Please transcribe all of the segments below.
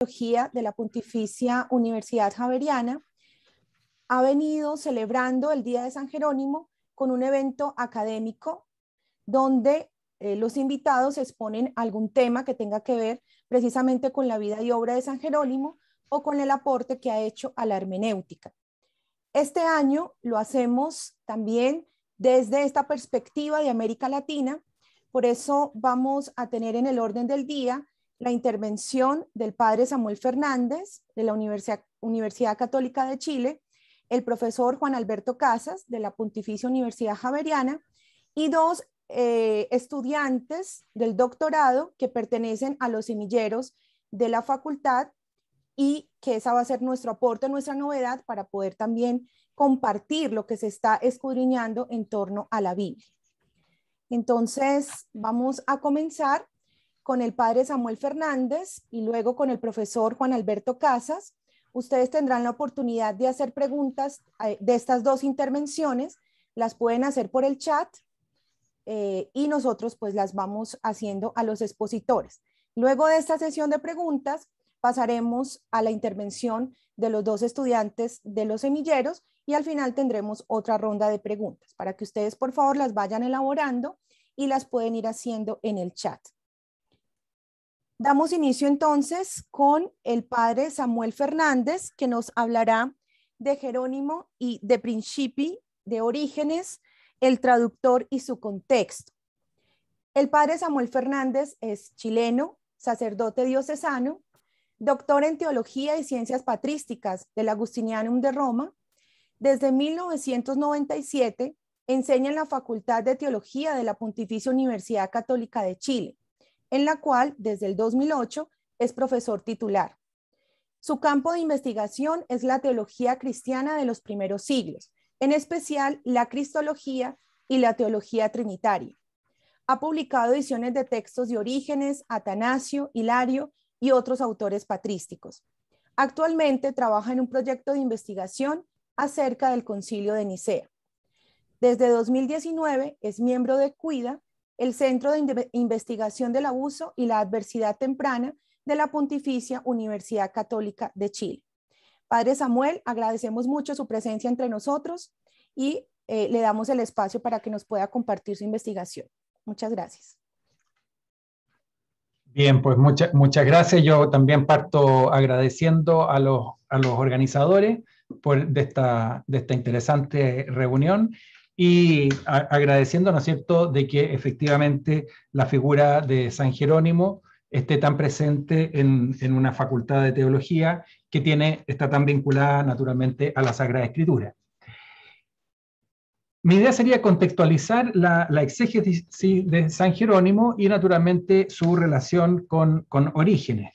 Teología de la Pontificia Universidad Javeriana ha venido celebrando el Día de San Jerónimo con un evento académico donde los invitados exponen algún tema que tenga que ver precisamente con la vida y obra de San Jerónimo o con el aporte que ha hecho a la hermenéutica. Este año lo hacemos también desde esta perspectiva de América Latina, por eso vamos a tener en el orden del día la intervención del padre Samuel Fernández de la Universidad Católica de Chile, el profesor Juan Alberto Casas de la Pontificia Universidad Javeriana y dos estudiantes del doctorado que pertenecen a los semilleros de la facultad, y que esa va a ser nuestro aporte, nuestra novedad para poder también compartir lo que se está escudriñando en torno a la Biblia. Entonces vamos a comenzar con el padre Samuel Fernández y luego con el profesor Juan Alberto Casas. Ustedes tendrán la oportunidad de hacer preguntas de estas dos intervenciones, las pueden hacer por el chat y nosotros pues las vamos haciendo a los expositores. Luego de esta sesión de preguntas pasaremos a la intervención de los dos estudiantes de los semilleros y al final tendremos otra ronda de preguntas para que ustedes por favor las vayan elaborando y las pueden ir haciendo en el chat. Damos inicio entonces con el padre Samuel Fernández, que nos hablará de Jerónimo y de Principi, de Orígenes, el traductor y su contexto. El padre Samuel Fernández es chileno, sacerdote diocesano, doctor en Teología y Ciencias Patrísticas del Agustinianum de Roma. Desde 1997 enseña en la Facultad de Teología de la Pontificia Universidad Católica de Chile, en la cual desde el 2008 es profesor titular. Su campo de investigación es la teología cristiana de los primeros siglos, en especial la cristología y la teología trinitaria. Ha publicado ediciones de textos de Orígenes, Atanasio, Hilario y otros autores patrísticos. Actualmente trabaja en un proyecto de investigación acerca del Concilio de Nicea. Desde 2019 es miembro de CUIDA, el Centro de Investigación del Abuso y la Adversidad Temprana de la Pontificia Universidad Católica de Chile. Padre Samuel, agradecemos mucho su presencia entre nosotros y le damos el espacio para que nos pueda compartir su investigación. Muchas gracias. Bien, pues muchas gracias. Yo también parto agradeciendo a los organizadores de esta interesante reunión y agradeciendo, ¿no es cierto?, de que efectivamente la figura de San Jerónimo esté tan presente en una facultad de teología que está tan vinculada naturalmente a la Sagrada Escritura. Mi idea sería contextualizar la exégesis de San Jerónimo y naturalmente su relación con Orígenes.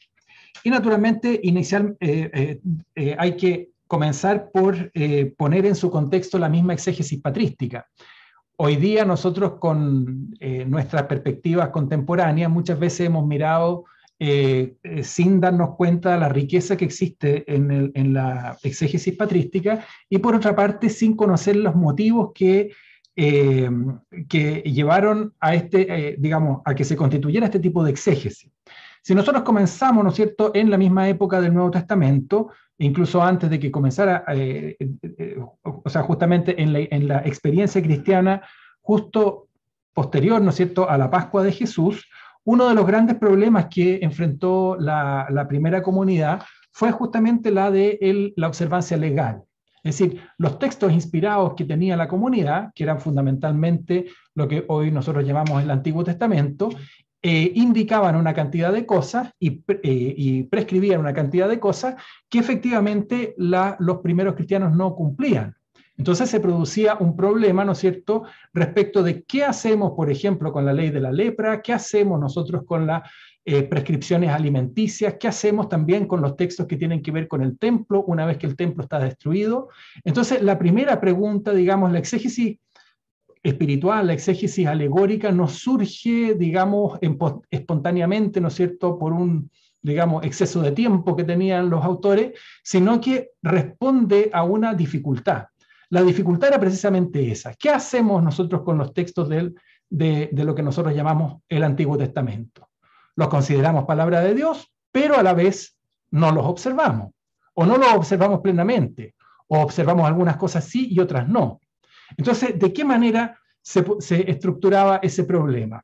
Y naturalmente hay que comenzar por poner en su contexto la misma exégesis patrística. Hoy día nosotros con nuestras perspectivas contemporáneas muchas veces hemos mirado sin darnos cuenta de la riqueza que existe en la exégesis patrística y por otra parte sin conocer los motivos que llevaron a a que se constituyera este tipo de exégesis. Si nosotros comenzamos, ¿no es cierto?, en la misma época del Nuevo Testamento, incluso antes de que comenzara, o sea, justamente en la experiencia cristiana, justo posterior, ¿no es cierto?, a la Pascua de Jesús, uno de los grandes problemas que enfrentó la primera comunidad fue justamente la de la observancia legal. Es decir, los textos inspirados que tenía la comunidad, que eran fundamentalmente lo que hoy nosotros llamamos el Antiguo Testamento, indicaban una cantidad de cosas y prescribían una cantidad de cosas que efectivamente los primeros cristianos no cumplían. Entonces se producía un problema, ¿no es cierto?, respecto de qué hacemos, por ejemplo, con la ley de la lepra, qué hacemos nosotros con las prescripciones alimenticias, qué hacemos también con los textos que tienen que ver con el templo, una vez que el templo está destruido. Entonces la primera pregunta, digamos, la exégesis espiritual, la exégesis alegórica, no surge, digamos, espontáneamente, ¿no es cierto?, por un, digamos, exceso de tiempo que tenían los autores, sino que responde a una dificultad. La dificultad era precisamente esa. ¿Qué hacemos nosotros con los textos de lo que nosotros llamamos el Antiguo Testamento? Los consideramos palabra de Dios, pero a la vez no los observamos, o no los observamos plenamente, o observamos algunas cosas sí y otras no. Entonces, ¿de qué manera se estructuraba ese problema?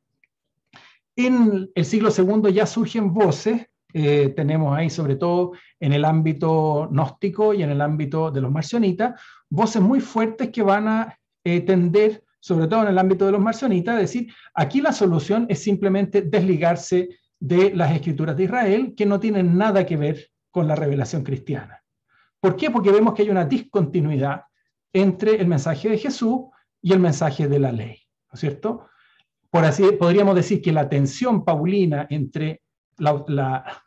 En el siglo II ya surgen voces, tenemos ahí sobre todo en el ámbito gnóstico y en el ámbito de los marcionitas, voces muy fuertes que van a tender, sobre todo en el ámbito de los marcionitas, a decir, aquí la solución es simplemente desligarse de las escrituras de Israel, que no tienen nada que ver con la revelación cristiana. ¿Por qué? Porque vemos que hay una discontinuidad entre el mensaje de Jesús y el mensaje de la ley, ¿no es cierto? Por así podríamos decir que la tensión paulina entre la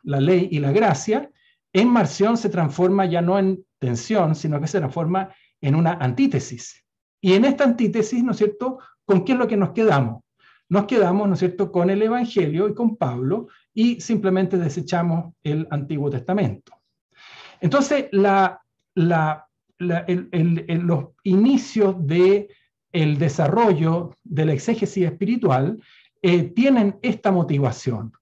ley y la gracia, en Marción se transforma ya no en tensión, sino que se transforma en una antítesis. Y en esta antítesis, ¿no es cierto?, ¿con qué es lo que nos quedamos? Nos quedamos, ¿no es cierto?, con el Evangelio y con Pablo, y simplemente desechamos el Antiguo Testamento. Entonces, los inicios del desarrollo de la exégesis espiritual tienen esta motivación.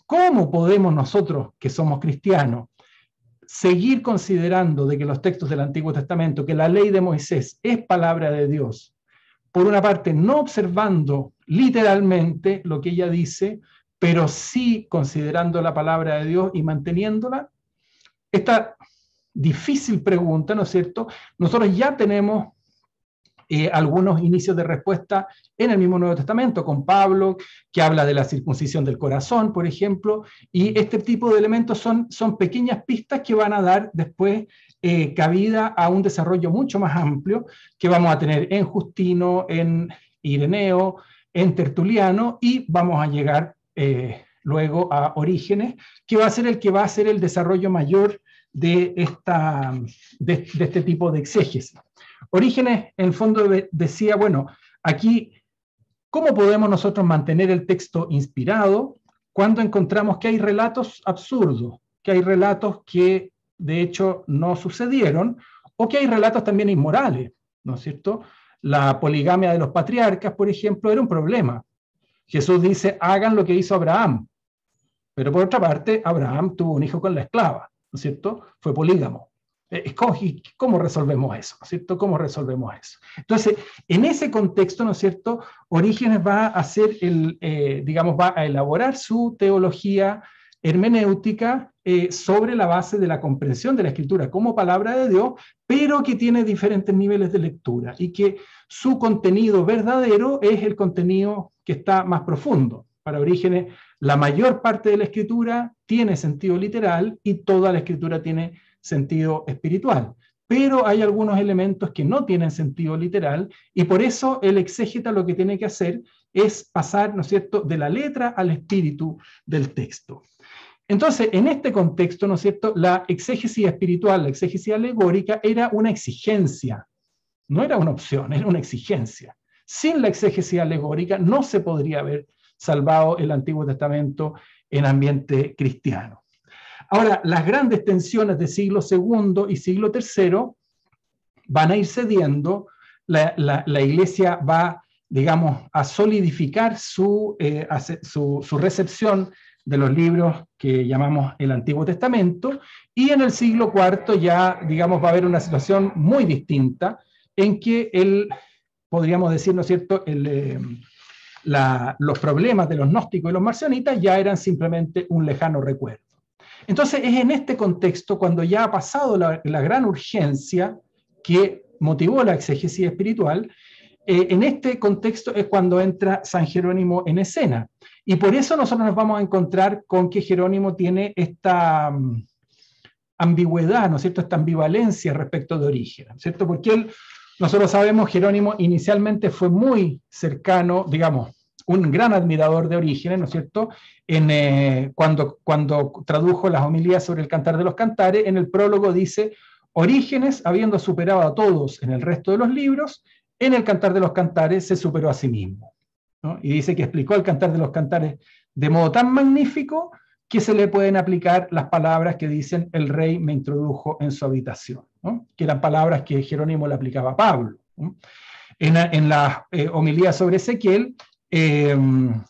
¿Cómo podemos nosotros, que somos cristianos, seguir considerando de que los textos del Antiguo Testamento, que la ley de Moisés es palabra de Dios, por una parte no observando literalmente lo que ella dice, pero sí considerando la palabra de Dios y manteniéndola? Esta difícil pregunta, ¿no es cierto? Nosotros ya tenemos algunos inicios de respuesta en el mismo Nuevo Testamento, con Pablo, que habla de la circuncisión del corazón, por ejemplo, y este tipo de elementos son pequeñas pistas que van a dar después cabida a un desarrollo mucho más amplio que vamos a tener en Justino, en Ireneo, en Tertuliano, y vamos a llegar luego a Orígenes, que va a ser el que va a hacer el desarrollo mayor de este tipo de exégesis. Orígenes, en el fondo, decía, bueno, aquí, ¿cómo podemos nosotros mantener el texto inspirado cuando encontramos que hay relatos absurdos, que hay relatos que, de hecho, no sucedieron, o que hay relatos también inmorales, ¿no es cierto? La poligamia de los patriarcas, por ejemplo, era un problema. Jesús dice, hagan lo que hizo Abraham, pero por otra parte, Abraham tuvo un hijo con la esclava, ¿no es cierto? Fue polígamo. ¿Cómo resolvemos eso? ¿No es cierto? ¿Cómo resolvemos eso? Entonces, en ese contexto, ¿no es cierto?, Orígenes va a hacer va a elaborar su teología hermenéutica sobre la base de la comprensión de la Escritura como palabra de Dios, pero que tiene diferentes niveles de lectura y que su contenido verdadero es el contenido que está más profundo. Para Orígenes, la mayor parte de la Escritura tiene sentido literal y toda la Escritura tiene sentido espiritual, pero hay algunos elementos que no tienen sentido literal y por eso el exégeta lo que tiene que hacer es pasar, ¿no es cierto?, de la letra al espíritu del texto. Entonces, en este contexto, ¿no es cierto?, la exégesis espiritual, la exégesis alegórica era una exigencia, no era una opción, era una exigencia. Sin la exégesis alegórica no se podría haber salvado el Antiguo Testamento en ambiente cristiano. Ahora, las grandes tensiones de siglo II y siglo III van a ir cediendo, la Iglesia va, digamos, a solidificar su recepción de los libros que llamamos el Antiguo Testamento, y en el siglo IV ya, digamos, va a haber una situación muy distinta en que podríamos decir, ¿no es cierto?, los problemas de los gnósticos y los marcionitas ya eran simplemente un lejano recuerdo. Entonces es en este contexto cuando ya ha pasado la gran urgencia que motivó la exégesis espiritual, en este contexto es cuando entra San Jerónimo en escena. Y por eso nosotros nos vamos a encontrar con que Jerónimo tiene esta ambigüedad, ¿no es cierto?, esta ambivalencia respecto de Orígenes, ¿cierto? Porque nosotros sabemos, Jerónimo inicialmente fue muy cercano, digamos, un gran admirador de Orígenes, ¿no es cierto? Cuando tradujo las homilías sobre el Cantar de los Cantares, en el prólogo dice, Orígenes, habiendo superado a todos en el resto de los libros, en el Cantar de los Cantares se superó a sí mismo, ¿no? Y dice que explicó el Cantar de los Cantares de modo tan magnífico que se le pueden aplicar las palabras que dicen el rey me introdujo en su habitación, ¿no? Que eran palabras que Jerónimo le aplicaba a Pablo, ¿no? En la homilía sobre Ezequiel,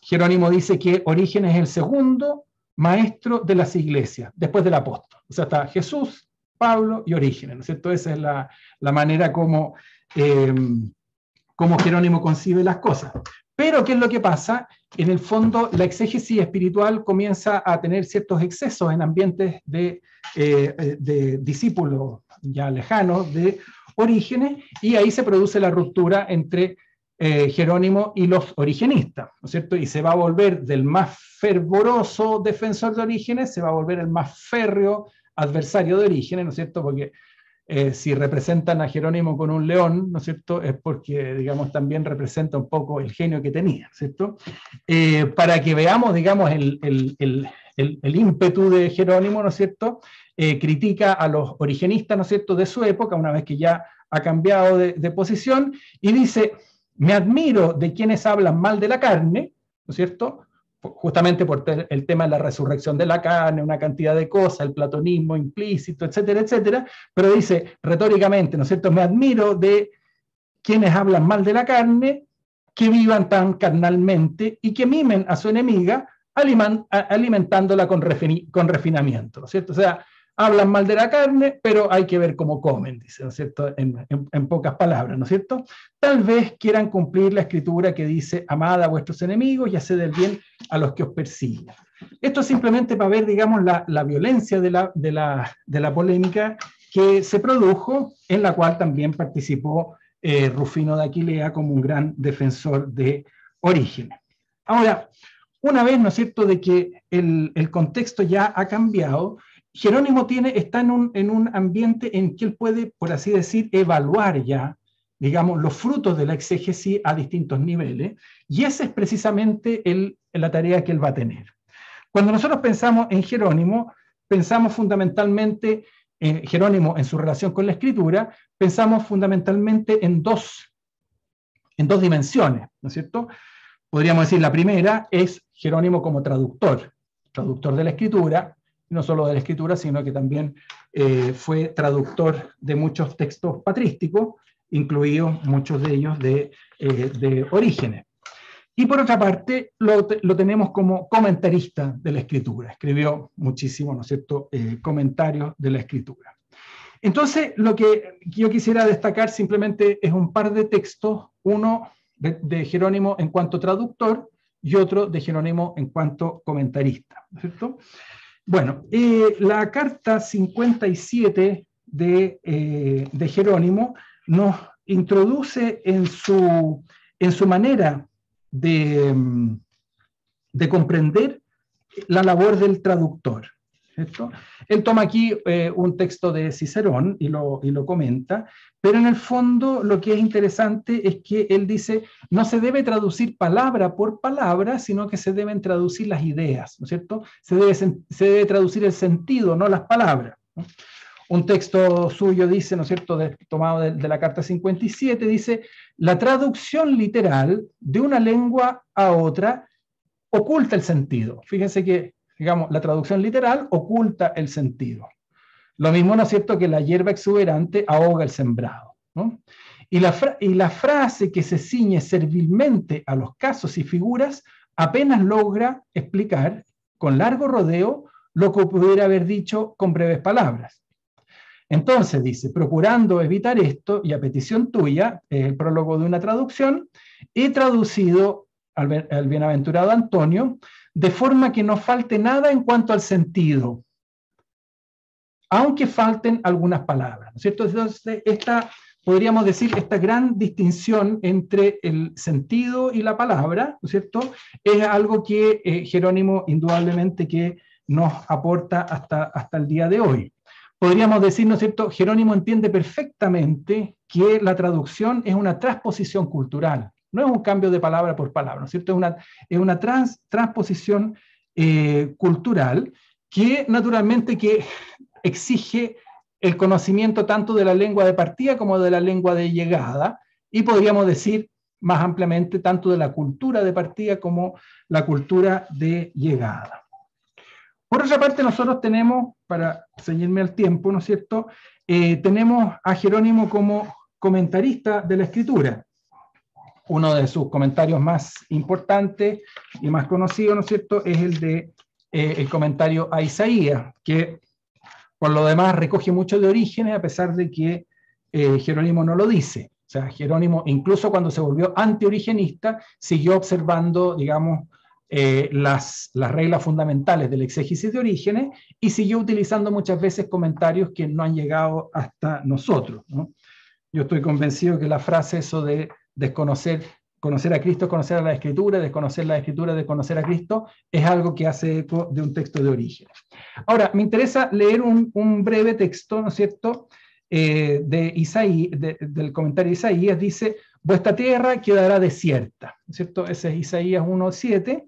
Jerónimo dice que Orígenes es el segundo maestro de las iglesias, después del apóstol. O sea, está Jesús, Pablo y Orígenes, ¿no es cierto? Esa es la manera como Jerónimo concibe las cosas. Pero, ¿qué es lo que pasa? En el fondo, la exégesis espiritual comienza a tener ciertos excesos en ambientes de discípulos ya lejanos de Orígenes, y ahí se produce la ruptura entre Jerónimo y los origenistas, ¿no es cierto? Y se va a volver del más fervoroso defensor de Orígenes, se va a volver el más férreo adversario de Orígenes, ¿no es cierto? Porque si representan a Jerónimo con un león, ¿no es cierto?, es porque, digamos, también representa un poco el genio que tenía, ¿cierto? Para que veamos, digamos, el ímpetu de Jerónimo, ¿no es cierto?, critica a los origenistas, ¿no es cierto?, de su época, una vez que ya ha cambiado de posición, y dice: me admiro de quienes hablan mal de la carne, ¿no es cierto?, justamente por el tema de la resurrección de la carne, una cantidad de cosas, el platonismo implícito, etcétera, etcétera, pero dice retóricamente, ¿no es cierto?, me admiro de quienes hablan mal de la carne, que vivan tan carnalmente y que mimen a su enemiga alimentándola con refinamiento, ¿no es cierto? O sea, hablan mal de la carne, pero hay que ver cómo comen, dice, ¿no es cierto?, en pocas palabras, ¿no es cierto? Tal vez quieran cumplir la escritura que dice: amad a vuestros enemigos y haced el bien a los que os persiguen. Esto es simplemente para ver, digamos, la violencia de la polémica que se produjo, en la cual también participó Rufino de Aquilea como un gran defensor de Orígenes. Ahora, una vez, ¿no es cierto?, de que el contexto ya ha cambiado, Jerónimo está en un ambiente en que él puede, por así decir, evaluar ya, digamos, los frutos de la exégesis a distintos niveles, y esa es precisamente la tarea que él va a tener. Cuando nosotros pensamos en Jerónimo, pensamos fundamentalmente en Jerónimo en su relación con la escritura, pensamos fundamentalmente en dos dimensiones, ¿no es cierto? Podríamos decir, la primera es Jerónimo como traductor de la escritura, no solo de la escritura, sino que también fue traductor de muchos textos patrísticos, incluidos muchos de ellos de Orígenes. Y por otra parte, lo tenemos como comentarista de la escritura. Escribió muchísimo, ¿no es cierto?, comentarios de la escritura. Entonces, lo que yo quisiera destacar simplemente es un par de textos, uno de Jerónimo en cuanto traductor y otro de Jerónimo en cuanto comentarista, ¿no es cierto? Bueno, la carta 57 de Jerónimo nos introduce en su manera de comprender la labor del traductor, ¿cierto? Él toma aquí un texto de Cicerón y lo comenta, pero en el fondo lo que es interesante es que él dice: no se debe traducir palabra por palabra, sino que se deben traducir las ideas, ¿no es cierto? Se debe traducir el sentido, no las palabras, ¿no? Un texto suyo dice, ¿no es cierto?, tomado de la carta 57, dice: la traducción literal de una lengua a otra oculta el sentido. Fíjense que, digamos, la traducción literal oculta el sentido. Lo mismo, ¿no es cierto?, que la hierba exuberante ahoga el sembrado, ¿no? Y la frase que se ciñe servilmente a los casos y figuras apenas logra explicar, con largo rodeo, lo que pudiera haber dicho con breves palabras. Entonces, dice, procurando evitar esto, y a petición tuya, el prólogo de una traducción, he traducido al bienaventurado Antonio, de forma que no falte nada en cuanto al sentido, aunque falten algunas palabras, ¿no es cierto? Entonces, podríamos decir, esta gran distinción entre el sentido y la palabra, ¿no es cierto?, es algo que Jerónimo indudablemente que nos aporta hasta el día de hoy. Podríamos decir, ¿no es cierto?, Jerónimo entiende perfectamente que la traducción es una transposición cultural, no es un cambio de palabra por palabra, ¿no es cierto?, es una transposición cultural que naturalmente que exige el conocimiento tanto de la lengua de partida como de la lengua de llegada, y podríamos decir más ampliamente tanto de la cultura de partida como la cultura de llegada. Por otra parte, nosotros tenemos, para ceñirme al tiempo, ¿no es cierto?, tenemos a Jerónimo como comentarista de la escritura. Uno de sus comentarios más importantes y más conocidos, ¿no es cierto?, es el de el comentario a Isaías, que por lo demás recoge mucho de Orígenes, a pesar de que Jerónimo no lo dice. O sea, Jerónimo, incluso cuando se volvió antiorigenista, siguió observando, digamos, las reglas fundamentales del exégesis de Orígenes y siguió utilizando muchas veces comentarios que no han llegado hasta nosotros, ¿no? Yo estoy convencido que la frase eso de conocer a Cristo, conocer a la Escritura, desconocer la Escritura, desconocer a Cristo, es algo que hace eco de un texto de Orígenes. Ahora, me interesa leer un breve texto, ¿no es cierto?, de Isaías, del comentario de Isaías. Dice: vuestra tierra quedará desierta, ¿no es cierto? Ese es Isaías 1:7.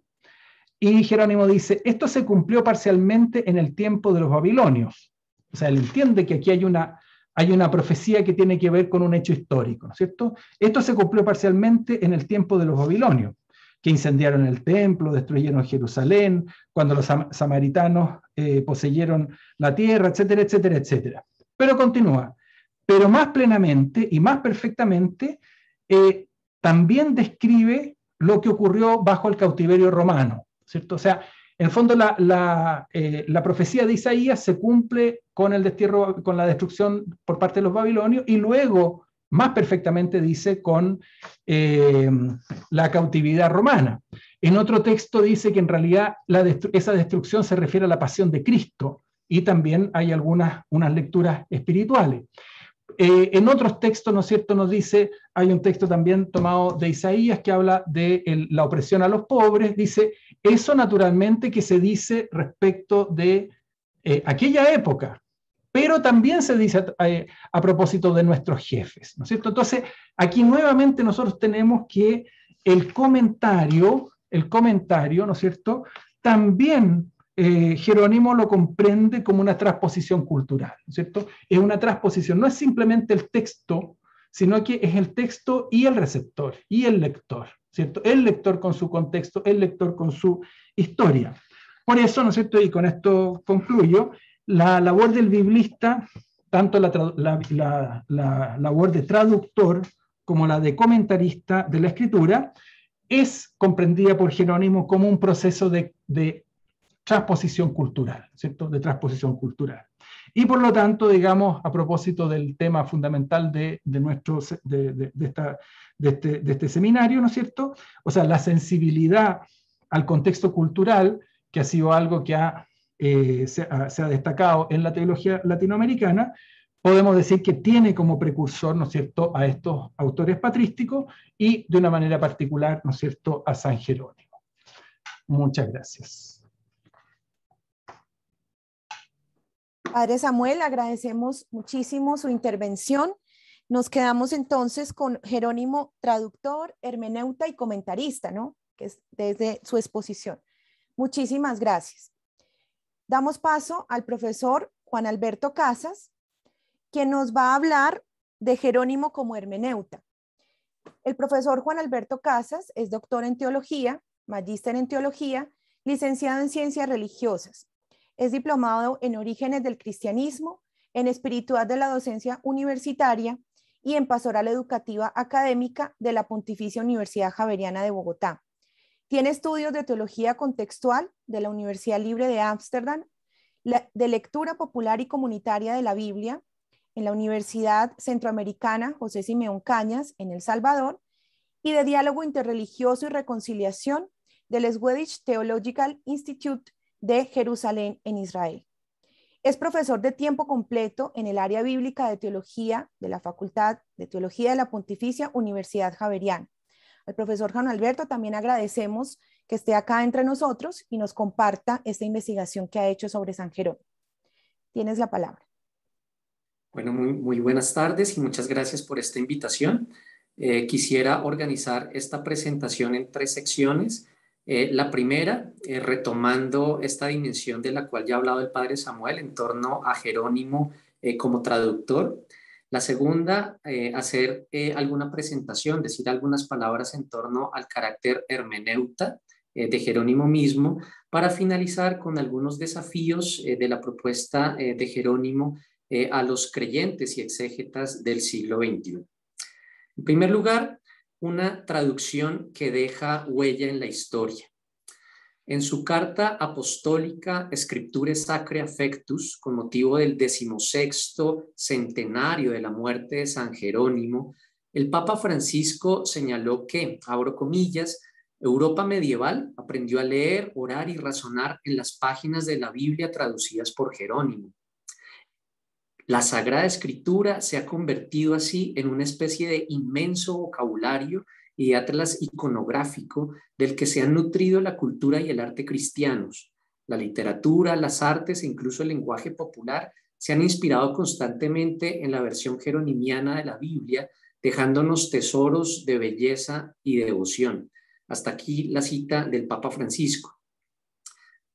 Y Jerónimo dice: esto se cumplió parcialmente en el tiempo de los babilonios. O sea, él entiende que aquí hay una profecía que tiene que ver con un hecho histórico, ¿no es cierto? Esto se cumplió parcialmente en el tiempo de los babilonios, que incendiaron el templo, destruyeron Jerusalén, cuando los samaritanos poseyeron la tierra, etcétera, etcétera, etcétera. Pero continúa: pero más plenamente y más perfectamente también describe lo que ocurrió bajo el cautiverio romano, ¿cierto? O sea, en el fondo la profecía de Isaías se cumple con el destierro, con la destrucción por parte de los babilonios, y luego más perfectamente dice con la cautividad romana. En otro texto dice que en realidad esa destrucción se refiere a la pasión de Cristo, y también hay unas lecturas espirituales. En otros textos, ¿no es cierto?, nos dice, hay un texto también tomado de Isaías que habla de la opresión a los pobres. Dice, eso naturalmente que se dice respecto de aquella época, pero también se dice a propósito de nuestros jefes, ¿no es cierto? Entonces, aquí nuevamente nosotros tenemos que el comentario, ¿no es cierto?, también Jerónimo lo comprende como una transposición cultural, ¿no es cierto? Es una transposición, no es simplemente el texto, sino que es el texto y el receptor, y el lector, ¿cierto? El lector con su contexto, el lector con su historia. Por eso, ¿no es cierto?, y con esto concluyo, la labor del biblista, tanto la labor de traductor como la de comentarista de la escritura, es comprendida por Jerónimo como un proceso de transposición cultural, ¿cierto?, de transposición cultural. Y por lo tanto, digamos, a propósito del tema fundamental de este seminario, ¿no es cierto?, o sea, la sensibilidad al contexto cultural, que ha sido algo que se ha destacado en la teología latinoamericana, podemos decir que tiene como precursor, ¿no es cierto?, a estos autores patrísticos y de una manera particular, ¿no es cierto?, a San Jerónimo. Muchas gracias. Padre Samuel, agradecemos muchísimo su intervención. Nos quedamos entonces con Jerónimo, traductor, hermeneuta y comentarista, ¿no?, que es desde su exposición. Muchísimas gracias. Damos paso al profesor Juan Alberto Casas, quien nos va a hablar de Jerónimo como hermeneuta. El profesor Juan Alberto Casas es doctor en teología, magíster en teología, licenciado en ciencias religiosas. Es diplomado en orígenes del cristianismo, en espiritualidad de la docencia universitaria y en pastoral educativa académica de la Pontificia Universidad Javeriana de Bogotá. Tiene estudios de teología contextual de la Universidad Libre de Ámsterdam, de lectura popular y comunitaria de la Biblia en la Universidad Centroamericana José Simeón Cañas en El Salvador, y de diálogo interreligioso y reconciliación del Swedish Theological Institute de Jerusalén en Israel. Es profesor de tiempo completo en el área bíblica de teología de la Facultad de Teología de la Pontificia Universidad Javeriana. Al profesor Juan Alberto también agradecemos que esté acá entre nosotros y nos comparta esta investigación que ha hecho sobre San Jerónimo. Tienes la palabra. Bueno, muy buenas tardes y muchas gracias por esta invitación. Quisiera organizar esta presentación en 3 secciones. La primera, retomando esta dimensión de la cual ya ha hablado el padre Samuel en torno a Jerónimo como traductor. La segunda, hacer alguna presentación, decir algunas palabras en torno al carácter hermeneuta de Jerónimo mismo, para finalizar con algunos desafíos de la propuesta de Jerónimo a los creyentes y exégetas del siglo XXI. En primer lugar, una traducción que deja huella en la historia. En su carta apostólica Scripturae Sacrae Affectus, con motivo del 16º centenario de la muerte de San Jerónimo, el Papa Francisco señaló que, abro comillas, Europa medieval aprendió a leer, orar y razonar en las páginas de la Biblia traducidas por Jerónimo. La Sagrada Escritura se ha convertido así en una especie de inmenso vocabulario y de atlas iconográfico del que se han nutrido la cultura y el arte cristianos. La literatura, las artes e incluso el lenguaje popular se han inspirado constantemente en la versión jeronimiana de la Biblia, dejándonos tesoros de belleza y devoción. Hasta aquí la cita del Papa Francisco.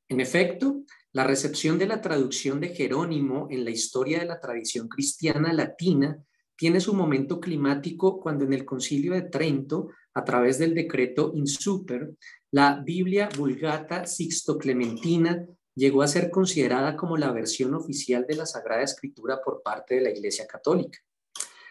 En efecto, la recepción de la traducción de Jerónimo en la historia de la tradición cristiana latina tiene su momento climático cuando en el Concilio de Trento, a través del decreto In Super, la Biblia Vulgata Sixto-Clementina llegó a ser considerada como la versión oficial de la Sagrada Escritura por parte de la Iglesia Católica.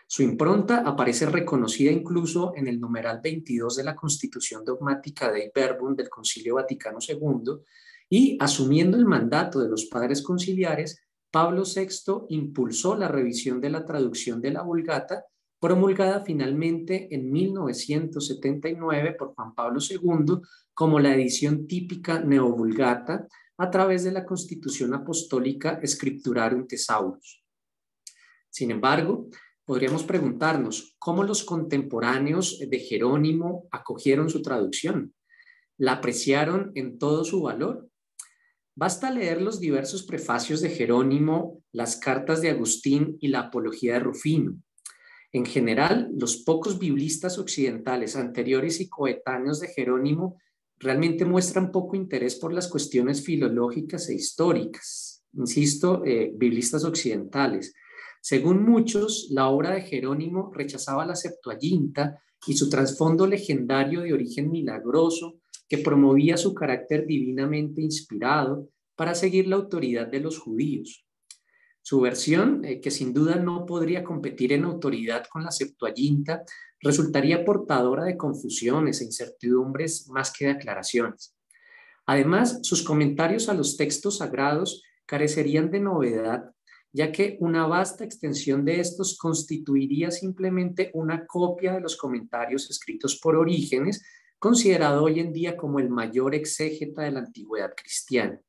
Su impronta aparece reconocida incluso en el numeral 22 de la Constitución Dogmática Dei Verbum del Concilio Vaticano II, y asumiendo el mandato de los padres conciliares, Pablo VI impulsó la revisión de la traducción de la Vulgata, promulgada finalmente en 1979 por Juan Pablo II como la edición típica neovulgata a través de la Constitución Apostólica Scripturarum Thesaurus. Sin embargo, podríamos preguntarnos cómo los contemporáneos de Jerónimo acogieron su traducción. ¿La apreciaron en todo su valor? Basta leer los diversos prefacios de Jerónimo, las cartas de Agustín y la apología de Rufino. En general, los pocos biblistas occidentales anteriores y coetáneos de Jerónimo realmente muestran poco interés por las cuestiones filológicas e históricas. Insisto, biblistas occidentales. Según muchos, la obra de Jerónimo rechazaba la Septuaginta y su trasfondo legendario de origen milagroso, que promovía su carácter divinamente inspirado para seguir la autoridad de los judíos. Su versión, que sin duda no podría competir en autoridad con la Septuaginta, resultaría portadora de confusiones e incertidumbres más que de aclaraciones. Además, sus comentarios a los textos sagrados carecerían de novedad, ya que una vasta extensión de estos constituiría simplemente una copia de los comentarios escritos por Orígenes, considerado hoy en día como el mayor exégeta de la antigüedad cristiana.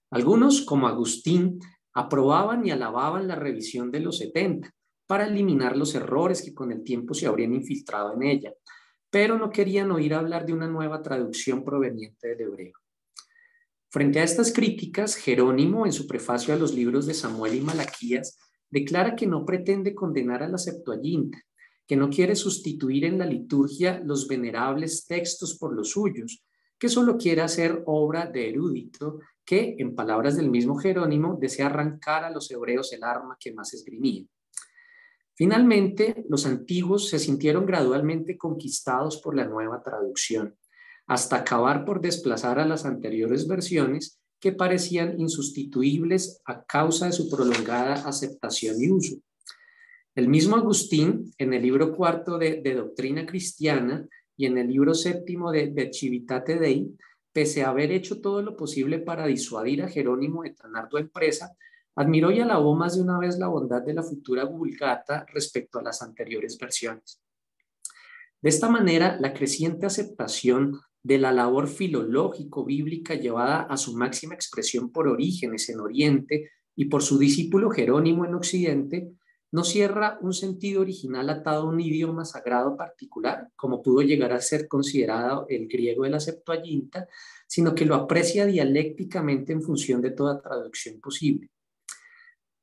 Algunos, como Agustín, aprobaban y alababan la revisión de los 70 para eliminar los errores que con el tiempo se habrían infiltrado en ella, pero no querían oír hablar de una nueva traducción proveniente del hebreo. Frente a estas críticas, Jerónimo, en su prefacio a los libros de Samuel y Malaquías, declara que no pretende condenar a la Septuaginta, que no quiere sustituir en la liturgia los venerables textos por los suyos, que solo quiere hacer obra de erudito que, en palabras del mismo Jerónimo, desea arrancar a los hebreos el arma que más esgrimía. Finalmente, los antiguos se sintieron gradualmente conquistados por la nueva traducción, hasta acabar por desplazar a las anteriores versiones que parecían insustituibles a causa de su prolongada aceptación y uso. El mismo Agustín, en el libro cuarto de Doctrina Cristiana y en el libro séptimo de Civitate Dei, pese a haber hecho todo lo posible para disuadir a Jerónimo de tan ardua empresa, admiró y alabó más de una vez la bondad de la futura Vulgata respecto a las anteriores versiones. De esta manera, la creciente aceptación de la labor filológico-bíblica llevada a su máxima expresión por Orígenes en Oriente y por su discípulo Jerónimo en Occidente, no cierra un sentido original atado a un idioma sagrado particular, como pudo llegar a ser considerado el griego de la Septuaginta, sino que lo aprecia dialécticamente en función de toda traducción posible.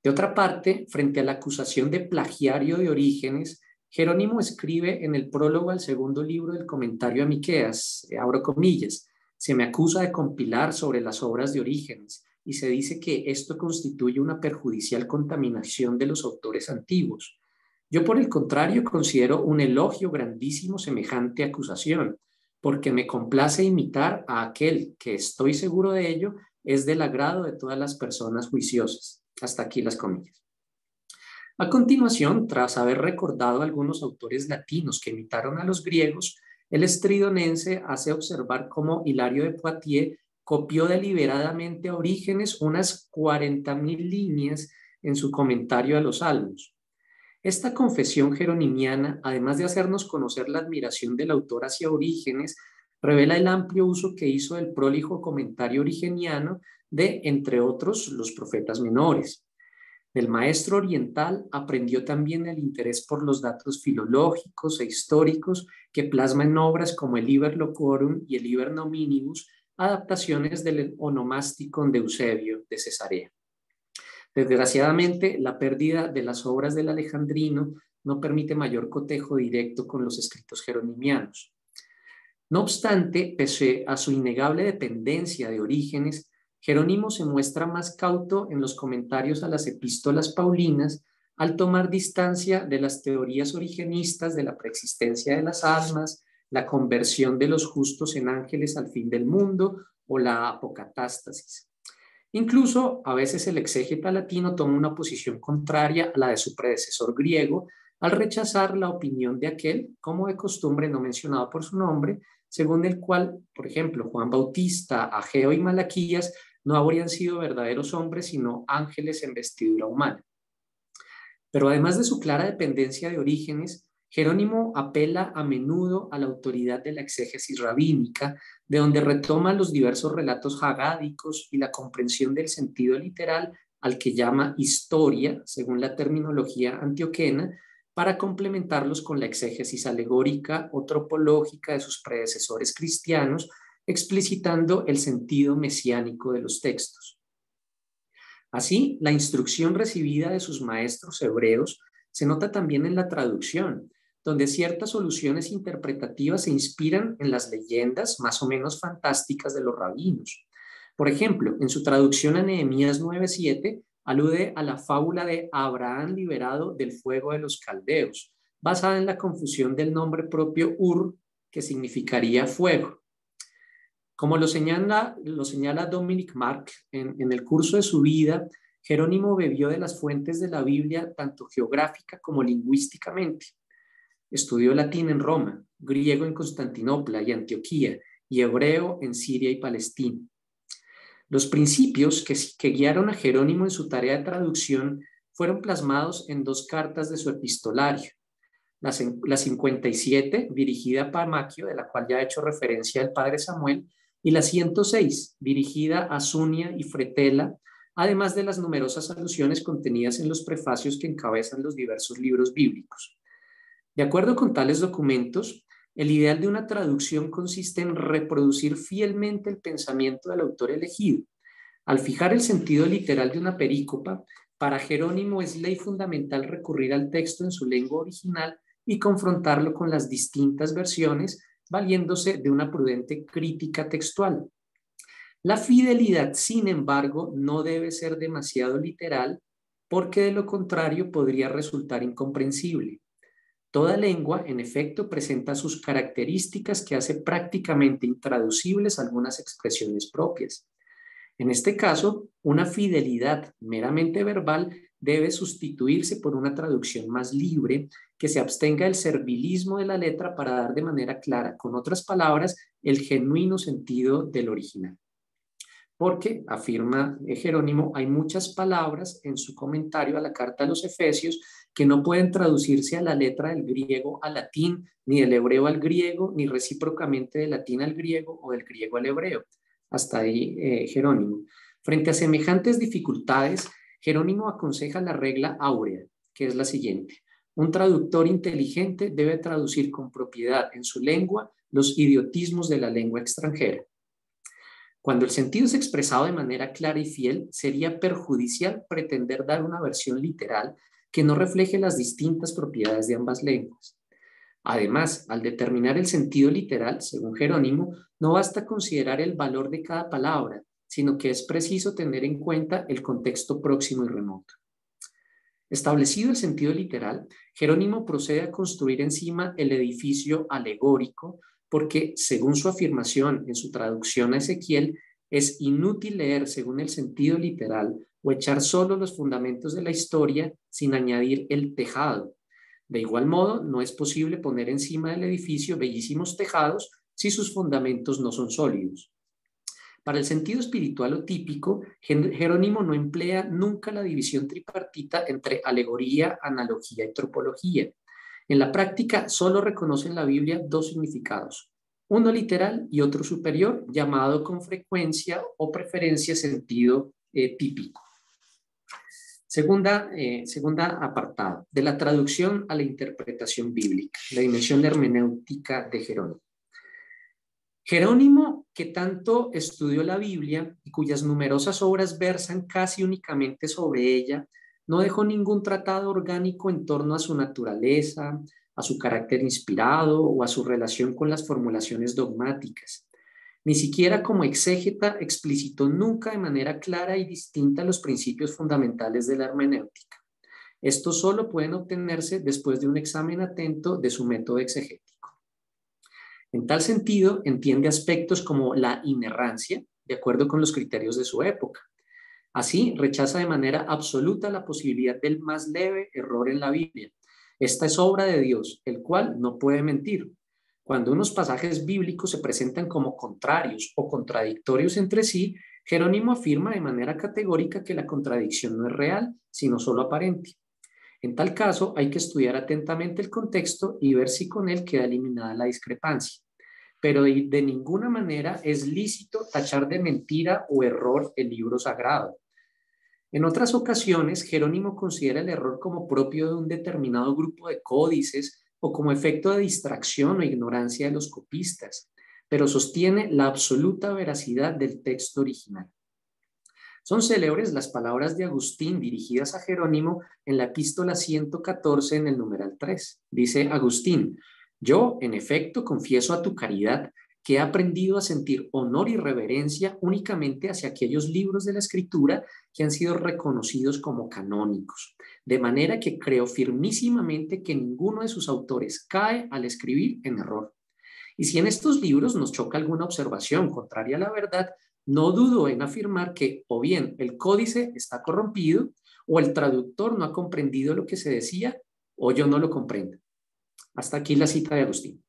De otra parte, frente a la acusación de plagiario de Orígenes, Jerónimo escribe en el prólogo al segundo libro del comentario a Miqueas, abro comillas, se me acusa de compilar sobre las obras de Orígenes, y se dice que esto constituye una perjudicial contaminación de los autores antiguos. Yo, por el contrario, considero un elogio grandísimo semejante acusación, porque me complace imitar a aquel que, estoy seguro de ello, es del agrado de todas las personas juiciosas. Hasta aquí las comillas. A continuación, tras haber recordado a algunos autores latinos que imitaron a los griegos, el estridonense hace observar cómo Hilario de Poitiers copió deliberadamente a Orígenes unas 40.000 líneas en su comentario a los Salmos. Esta confesión jeronimiana, además de hacernos conocer la admiración del autor hacia Orígenes, revela el amplio uso que hizo del prolijo comentario origeniano de, entre otros, los profetas menores. Del maestro oriental aprendió también el interés por los datos filológicos e históricos que plasma en obras como el Liber Locorum y el Liber Nominibus, adaptaciones del onomásticon de Eusebio de Cesarea. Desgraciadamente, la pérdida de las obras del alejandrino no permite mayor cotejo directo con los escritos jeronimianos. No obstante, pese a su innegable dependencia de Orígenes, Jerónimo se muestra más cauto en los comentarios a las epístolas paulinas al tomar distancia de las teorías origenistas de la preexistencia de las almas, la conversión de los justos en ángeles al fin del mundo o la apocatástasis. Incluso, a veces el exégeta latino toma una posición contraria a la de su predecesor griego al rechazar la opinión de aquel, como de costumbre no mencionado por su nombre, según el cual, por ejemplo, Juan Bautista, Ageo y Malaquías no habrían sido verdaderos hombres, sino ángeles en vestidura humana. Pero además de su clara dependencia de Orígenes, Jerónimo apela a menudo a la autoridad de la exégesis rabínica, de donde retoma los diversos relatos hagádicos y la comprensión del sentido literal al que llama historia, según la terminología antioquena, para complementarlos con la exégesis alegórica o tropológica de sus predecesores cristianos, explicitando el sentido mesiánico de los textos. Así, la instrucción recibida de sus maestros hebreos se nota también en la traducción, donde ciertas soluciones interpretativas se inspiran en las leyendas más o menos fantásticas de los rabinos. Por ejemplo, en su traducción a Nehemías 9:7, alude a la fábula de Abraham liberado del fuego de los caldeos, basada en la confusión del nombre propio Ur, que significaría fuego. Como lo señala Dominic Mark en el curso de su vida, Jerónimo bebió de las fuentes de la Biblia tanto geográfica como lingüísticamente. Estudió latín en Roma, griego en Constantinopla y Antioquía, y hebreo en Siria y Palestina. Los principios que guiaron a Jerónimo en su tarea de traducción fueron plasmados en 2 cartas de su epistolario. La 57, dirigida a Pamaquio, de la cual ya ha hecho referencia el padre Samuel, y la 106, dirigida a Sunia y Fretela, además de las numerosas alusiones contenidas en los prefacios que encabezan los diversos libros bíblicos. De acuerdo con tales documentos, el ideal de una traducción consiste en reproducir fielmente el pensamiento del autor elegido. Al fijar el sentido literal de una perícopa, para Jerónimo es ley fundamental recurrir al texto en su lengua original y confrontarlo con las distintas versiones, valiéndose de una prudente crítica textual. La fidelidad, sin embargo, no debe ser demasiado literal, porque de lo contrario podría resultar incomprensible. Toda lengua, en efecto, presenta sus características que hace prácticamente intraducibles algunas expresiones propias. En este caso, una fidelidad meramente verbal debe sustituirse por una traducción más libre que se abstenga del servilismo de la letra para dar de manera clara, con otras palabras, el genuino sentido del original. Porque, afirma Jerónimo, hay muchas palabras en su comentario a la carta a los Efesios que no pueden traducirse a la letra del griego al latín, ni del hebreo al griego, ni recíprocamente del latín al griego o del griego al hebreo. Hasta ahí Jerónimo. Frente a semejantes dificultades, Jerónimo aconseja la regla áurea, que es la siguiente. Un traductor inteligente debe traducir con propiedad en su lengua los idiotismos de la lengua extranjera. Cuando el sentido es expresado de manera clara y fiel, sería perjudicial pretender dar una versión literal que no refleje las distintas propiedades de ambas lenguas. Además, al determinar el sentido literal, según Jerónimo, no basta considerar el valor de cada palabra, sino que es preciso tener en cuenta el contexto próximo y remoto. Establecido el sentido literal, Jerónimo procede a construir encima el edificio alegórico, porque, según su afirmación en su traducción a Ezequiel, es inútil leer según el sentido literal o echar solo los fundamentos de la historia sin añadir el tejado. De igual modo, no es posible poner encima del edificio bellísimos tejados si sus fundamentos no son sólidos. Para el sentido espiritual o típico, Jerónimo no emplea nunca la división tripartita entre alegoría, analogía y tropología. En la práctica, solo reconoce en la Biblia dos significados, uno literal y otro superior, llamado con frecuencia o preferencia sentido típico. Segunda apartado, de la traducción a la interpretación bíblica, la dimensión hermenéutica de Jerónimo. Jerónimo, que tanto estudió la Biblia y cuyas numerosas obras versan casi únicamente sobre ella, no dejó ningún tratado orgánico en torno a su naturaleza, a su carácter inspirado o a su relación con las formulaciones dogmáticas. Ni siquiera como exégeta explicitó nunca de manera clara y distinta los principios fundamentales de la hermenéutica. Estos solo pueden obtenerse después de un examen atento de su método exegético. En tal sentido, entiende aspectos como la inerrancia, de acuerdo con los criterios de su época. Así, rechaza de manera absoluta la posibilidad del más leve error en la Biblia. Esta es obra de Dios, el cual no puede mentir. Cuando unos pasajes bíblicos se presentan como contrarios o contradictorios entre sí, Jerónimo afirma de manera categórica que la contradicción no es real, sino solo aparente. En tal caso, hay que estudiar atentamente el contexto y ver si con él queda eliminada la discrepancia. Pero de ninguna manera es lícito tachar de mentira o error el libro sagrado. En otras ocasiones, Jerónimo considera el error como propio de un determinado grupo de códices o como efecto de distracción o ignorancia de los copistas, pero sostiene la absoluta veracidad del texto original. Son célebres las palabras de Agustín dirigidas a Jerónimo en la epístola 114 en el numeral 3. Dice Agustín: yo, en efecto, confieso a tu caridad que he aprendido a sentir honor y reverencia únicamente hacia aquellos libros de la Escritura que han sido reconocidos como canónicos, de manera que creo firmísimamente que ninguno de sus autores cae al escribir en error. Y si en estos libros nos choca alguna observación contraria a la verdad, no dudo en afirmar que o bien el códice está corrompido, o el traductor no ha comprendido lo que se decía, o yo no lo comprendo. Hasta aquí la cita de Agustín.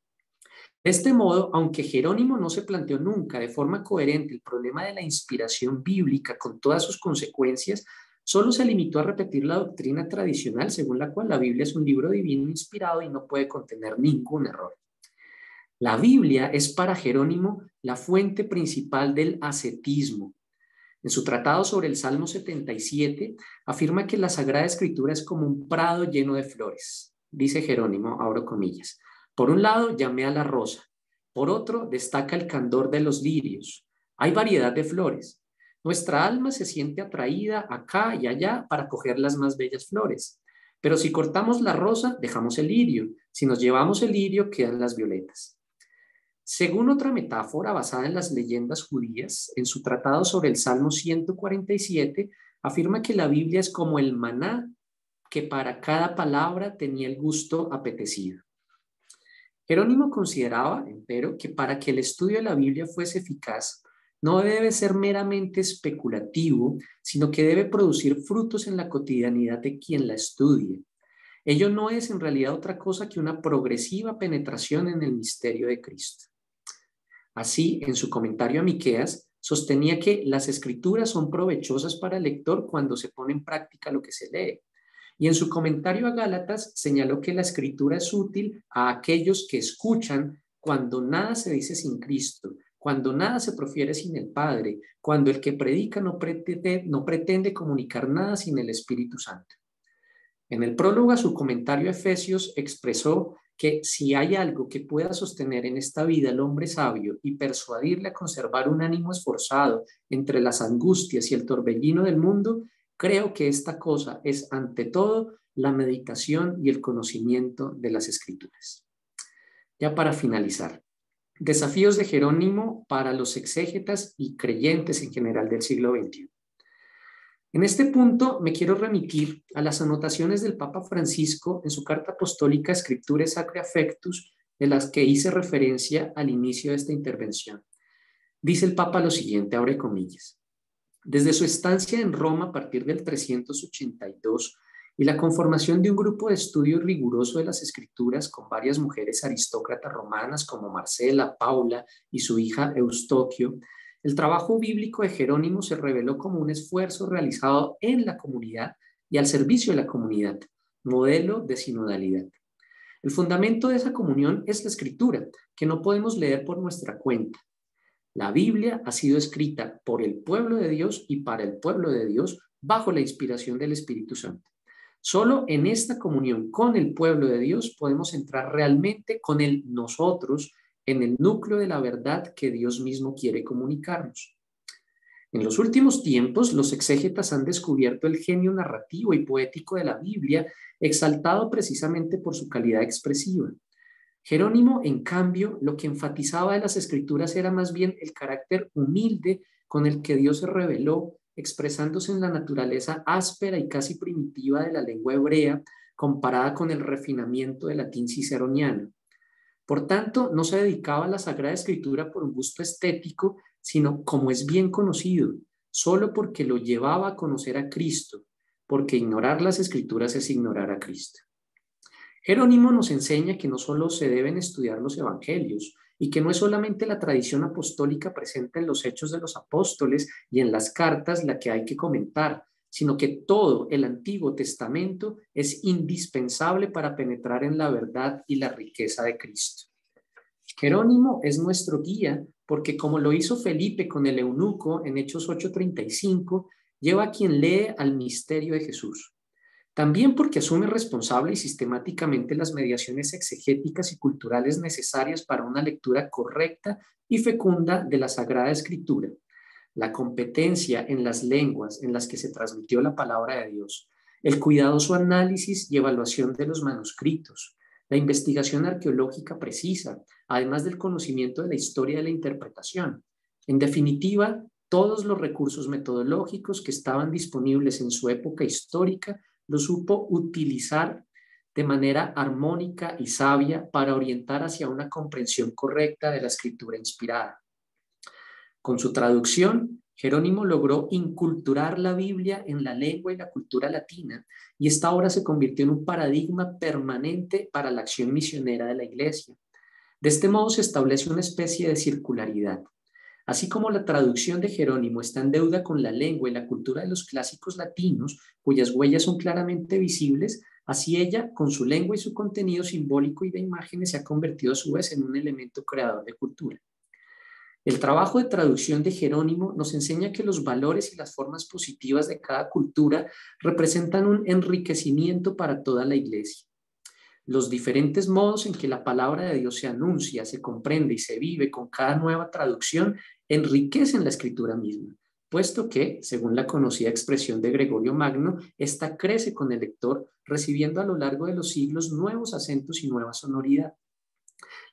De este modo, aunque Jerónimo no se planteó nunca de forma coherente el problema de la inspiración bíblica con todas sus consecuencias, solo se limitó a repetir la doctrina tradicional según la cual la Biblia es un libro divino inspirado y no puede contener ningún error. La Biblia es para Jerónimo la fuente principal del ascetismo. En su tratado sobre el Salmo 77, afirma que la Sagrada Escritura es como un prado lleno de flores. Dice Jerónimo, abro comillas: por un lado llamé a la rosa, por otro destaca el candor de los lirios. Hay variedad de flores. Nuestra alma se siente atraída acá y allá para coger las más bellas flores. Pero si cortamos la rosa, dejamos el lirio. Si nos llevamos el lirio, quedan las violetas. Según otra metáfora basada en las leyendas judías, en su tratado sobre el Salmo 147, afirma que la Biblia es como el maná que para cada palabra tenía el gusto apetecido. Jerónimo consideraba, empero, que para que el estudio de la Biblia fuese eficaz, no debe ser meramente especulativo, sino que debe producir frutos en la cotidianidad de quien la estudie. Ello no es en realidad otra cosa que una progresiva penetración en el misterio de Cristo. Así, en su comentario a Miqueas, sostenía que las escrituras son provechosas para el lector cuando se pone en práctica lo que se lee. Y en su comentario a Gálatas señaló que la escritura es útil a aquellos que escuchan cuando nada se dice sin Cristo, cuando nada se profiere sin el Padre, cuando el que predica no pretende comunicar nada sin el Espíritu Santo. En el prólogo a su comentario a Efesios expresó que si hay algo que pueda sostener en esta vida al hombre sabio y persuadirle a conservar un ánimo esforzado entre las angustias y el torbellino del mundo, creo que esta cosa es ante todo la meditación y el conocimiento de las Escrituras. Ya para finalizar, desafíos de Jerónimo para los exégetas y creyentes en general del siglo XXI. En este punto me quiero remitir a las anotaciones del Papa Francisco en su carta apostólica Scripturae Sacrae Affectus, de las que hice referencia al inicio de esta intervención. Dice el Papa lo siguiente, abre comillas: desde su estancia en Roma a partir del 382 y la conformación de un grupo de estudio riguroso de las Escrituras con varias mujeres aristócratas romanas como Marcela, Paula y su hija Eustoquio, el trabajo bíblico de Jerónimo se reveló como un esfuerzo realizado en la comunidad y al servicio de la comunidad, modelo de sinodalidad. El fundamento de esa comunión es la Escritura, que no podemos leer por nuestra cuenta. La Biblia ha sido escrita por el pueblo de Dios y para el pueblo de Dios bajo la inspiración del Espíritu Santo. Solo en esta comunión con el pueblo de Dios podemos entrar realmente con el nosotros en el núcleo de la verdad que Dios mismo quiere comunicarnos. En los últimos tiempos, los exégetas han descubierto el genio narrativo y poético de la Biblia, exaltado precisamente por su calidad expresiva. Jerónimo, en cambio, lo que enfatizaba de las Escrituras era más bien el carácter humilde con el que Dios se reveló, expresándose en la naturaleza áspera y casi primitiva de la lengua hebrea, comparada con el refinamiento del latín ciceroniano. Por tanto, no se dedicaba a la Sagrada Escritura por un gusto estético, sino, como es bien conocido, solo porque lo llevaba a conocer a Cristo, porque ignorar las Escrituras es ignorar a Cristo. Jerónimo nos enseña que no solo se deben estudiar los evangelios y que no es solamente la tradición apostólica presente en los hechos de los apóstoles y en las cartas la que hay que comentar, sino que todo el Antiguo Testamento es indispensable para penetrar en la verdad y la riqueza de Cristo. Jerónimo es nuestro guía porque, como lo hizo Felipe con el eunuco en Hechos 8:35, lleva a quien lee al misterio de Jesús. También porque asume responsable y sistemáticamente las mediaciones exegéticas y culturales necesarias para una lectura correcta y fecunda de la Sagrada Escritura. La competencia en las lenguas en las que se transmitió la palabra de Dios, el cuidadoso análisis y evaluación de los manuscritos, la investigación arqueológica precisa, además del conocimiento de la historia de la interpretación. En definitiva, todos los recursos metodológicos que estaban disponibles en su época histórica lo supo utilizar de manera armónica y sabia para orientar hacia una comprensión correcta de la escritura inspirada. Con su traducción, Jerónimo logró inculturar la Biblia en la lengua y la cultura latina, y esta obra se convirtió en un paradigma permanente para la acción misionera de la Iglesia. De este modo se establece una especie de circularidad. Así como la traducción de Jerónimo está en deuda con la lengua y la cultura de los clásicos latinos, cuyas huellas son claramente visibles, así ella, con su lengua y su contenido simbólico y de imágenes, se ha convertido a su vez en un elemento creador de cultura. El trabajo de traducción de Jerónimo nos enseña que los valores y las formas positivas de cada cultura representan un enriquecimiento para toda la Iglesia. Los diferentes modos en que la palabra de Dios se anuncia, se comprende y se vive con cada nueva traducción enriquecen la escritura misma, puesto que, según la conocida expresión de Gregorio Magno, esta crece con el lector, recibiendo a lo largo de los siglos nuevos acentos y nueva sonoridad.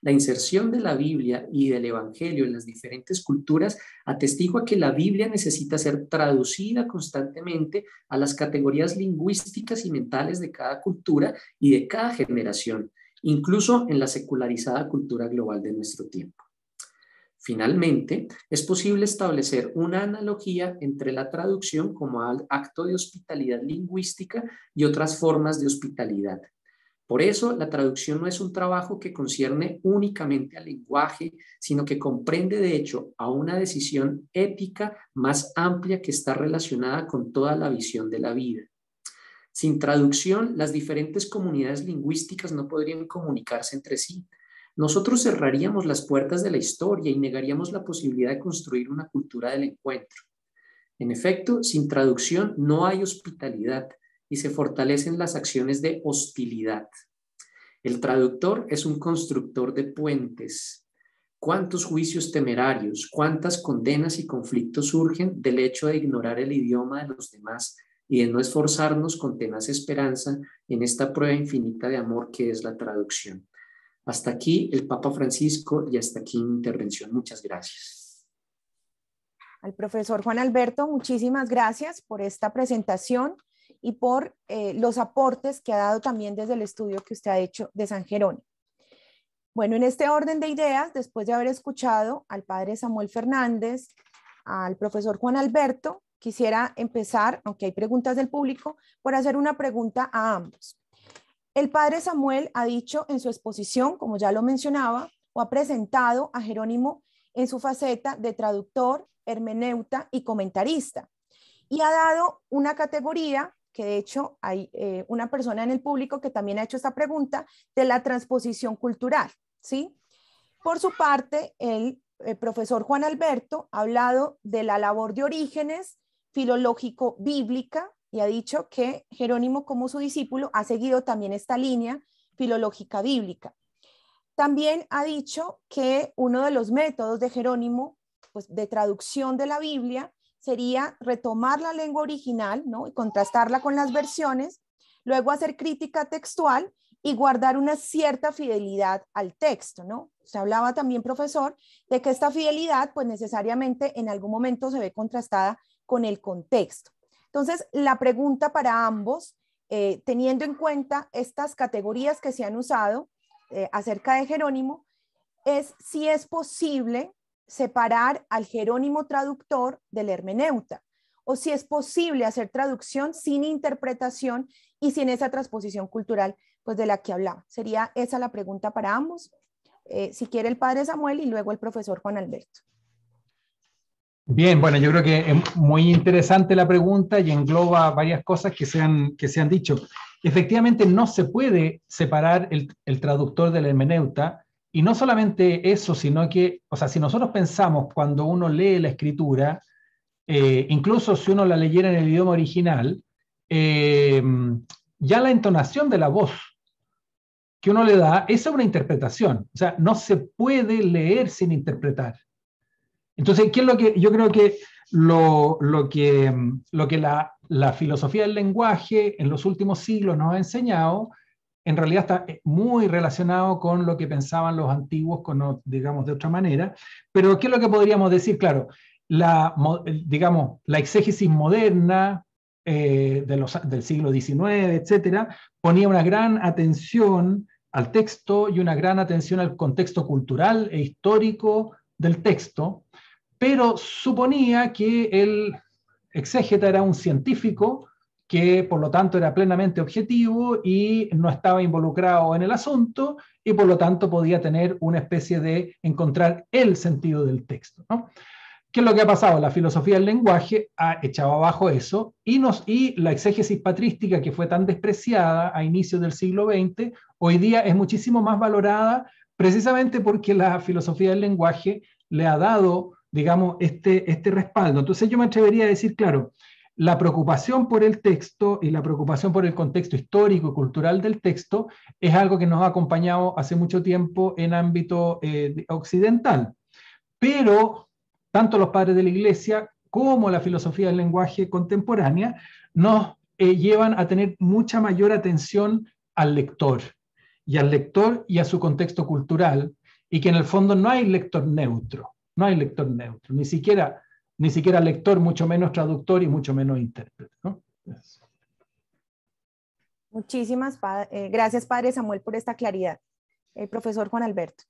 La inserción de la Biblia y del Evangelio en las diferentes culturas atestigua que la Biblia necesita ser traducida constantemente a las categorías lingüísticas y mentales de cada cultura y de cada generación, incluso en la secularizada cultura global de nuestro tiempo. Finalmente, es posible establecer una analogía entre la traducción como acto de hospitalidad lingüística y otras formas de hospitalidad. Por eso, la traducción no es un trabajo que concierne únicamente al lenguaje, sino que comprende, de hecho, a una decisión ética más amplia que está relacionada con toda la visión de la vida. Sin traducción, las diferentes comunidades lingüísticas no podrían comunicarse entre sí. Nosotros cerraríamos las puertas de la historia y negaríamos la posibilidad de construir una cultura del encuentro. En efecto, sin traducción no hay hospitalidad y se fortalecen las acciones de hostilidad. El traductor es un constructor de puentes. ¿Cuántos juicios temerarios, cuántas condenas y conflictos surgen del hecho de ignorar el idioma de los demás y de no esforzarnos con tenaz esperanza en esta prueba infinita de amor que es la traducción? Hasta aquí el Papa Francisco y hasta aquí mi intervención. Muchas gracias. Al profesor Juan Alberto, muchísimas gracias por esta presentación y por los aportes que ha dado también desde el estudio que usted ha hecho de San Jerónimo. Bueno, en este orden de ideas, después de haber escuchado al padre Samuel Fernández, al profesor Juan Alberto, quisiera empezar, aunque hay preguntas del público, por hacer una pregunta a ambos. El padre Samuel ha dicho en su exposición, como ya lo mencionaba, o ha presentado a Jerónimo en su faceta de traductor, hermeneuta y comentarista. Y ha dado una categoría, que de hecho hay una persona en el público que también ha hecho esta pregunta, de la transposición cultural, ¿sí? Por su parte, el profesor Juan Alberto ha hablado de la labor de orígenes filológico-bíblica y ha dicho que Jerónimo, como su discípulo, ha seguido también esta línea filológica bíblica. También ha dicho que uno de los métodos de Jerónimo, pues, de traducción de la Biblia, sería retomar la lengua original, ¿no? Y contrastarla con las versiones, luego hacer crítica textual y guardar una cierta fidelidad al texto, ¿no? Se hablaba también, profesor, de que esta fidelidad, pues necesariamente en algún momento se ve contrastada con el contexto. Entonces, la pregunta para ambos, teniendo en cuenta estas categorías que se han usado acerca de Jerónimo, es si es posible separar al Jerónimo traductor del hermeneuta, o si es posible hacer traducción sin interpretación y sin esa transposición cultural, pues, de la que hablaba. Sería esa la pregunta para ambos. Si quiere el padre Samuel y luego el profesor Juan Alberto. Bien, bueno, yo creo que es muy interesante la pregunta y engloba varias cosas que se han dicho. Efectivamente, no se puede separar el traductor del hermeneuta, y no solamente eso, sino que, o sea, si nosotros pensamos cuando uno lee la escritura, incluso si uno la leyera en el idioma original, ya la entonación de la voz que uno le da, esa es una interpretación. O sea, no se puede leer sin interpretar. Entonces, ¿qué es lo que yo creo que la filosofía del lenguaje en los últimos siglos nos ha enseñado? En realidad está muy relacionado con lo que pensaban los antiguos, digamos de otra manera. Pero ¿qué es lo que podríamos decir? Claro, la exégesis moderna del siglo XIX, etcétera, ponía una gran atención al texto y una gran atención al contexto cultural e histórico del texto, pero suponía que el exégeta era un científico que por lo tanto era plenamente objetivo y no estaba involucrado en el asunto, y por lo tanto podía tener una especie de encontrar el sentido del texto, ¿no? ¿Qué es lo que ha pasado? La filosofía del lenguaje ha echado abajo eso, y la exégesis patrística, que fue tan despreciada a inicios del siglo XX, hoy día es muchísimo más valorada, precisamente porque la filosofía del lenguaje le ha dado, digamos, este respaldo. Entonces yo me atrevería a decir, claro, la preocupación por el texto y la preocupación por el contexto histórico y cultural del texto es algo que nos ha acompañado hace mucho tiempo en ámbito occidental. Pero tanto los padres de la Iglesia como la filosofía del lenguaje contemporánea nos llevan a tener mucha mayor atención al lector y a su contexto cultural, y que en el fondo no hay lector neutro, ni siquiera lector, mucho menos traductor y mucho menos intérprete, ¿no? Muchísimas gracias, padre Samuel, por esta claridad. Profesor Juan Alberto.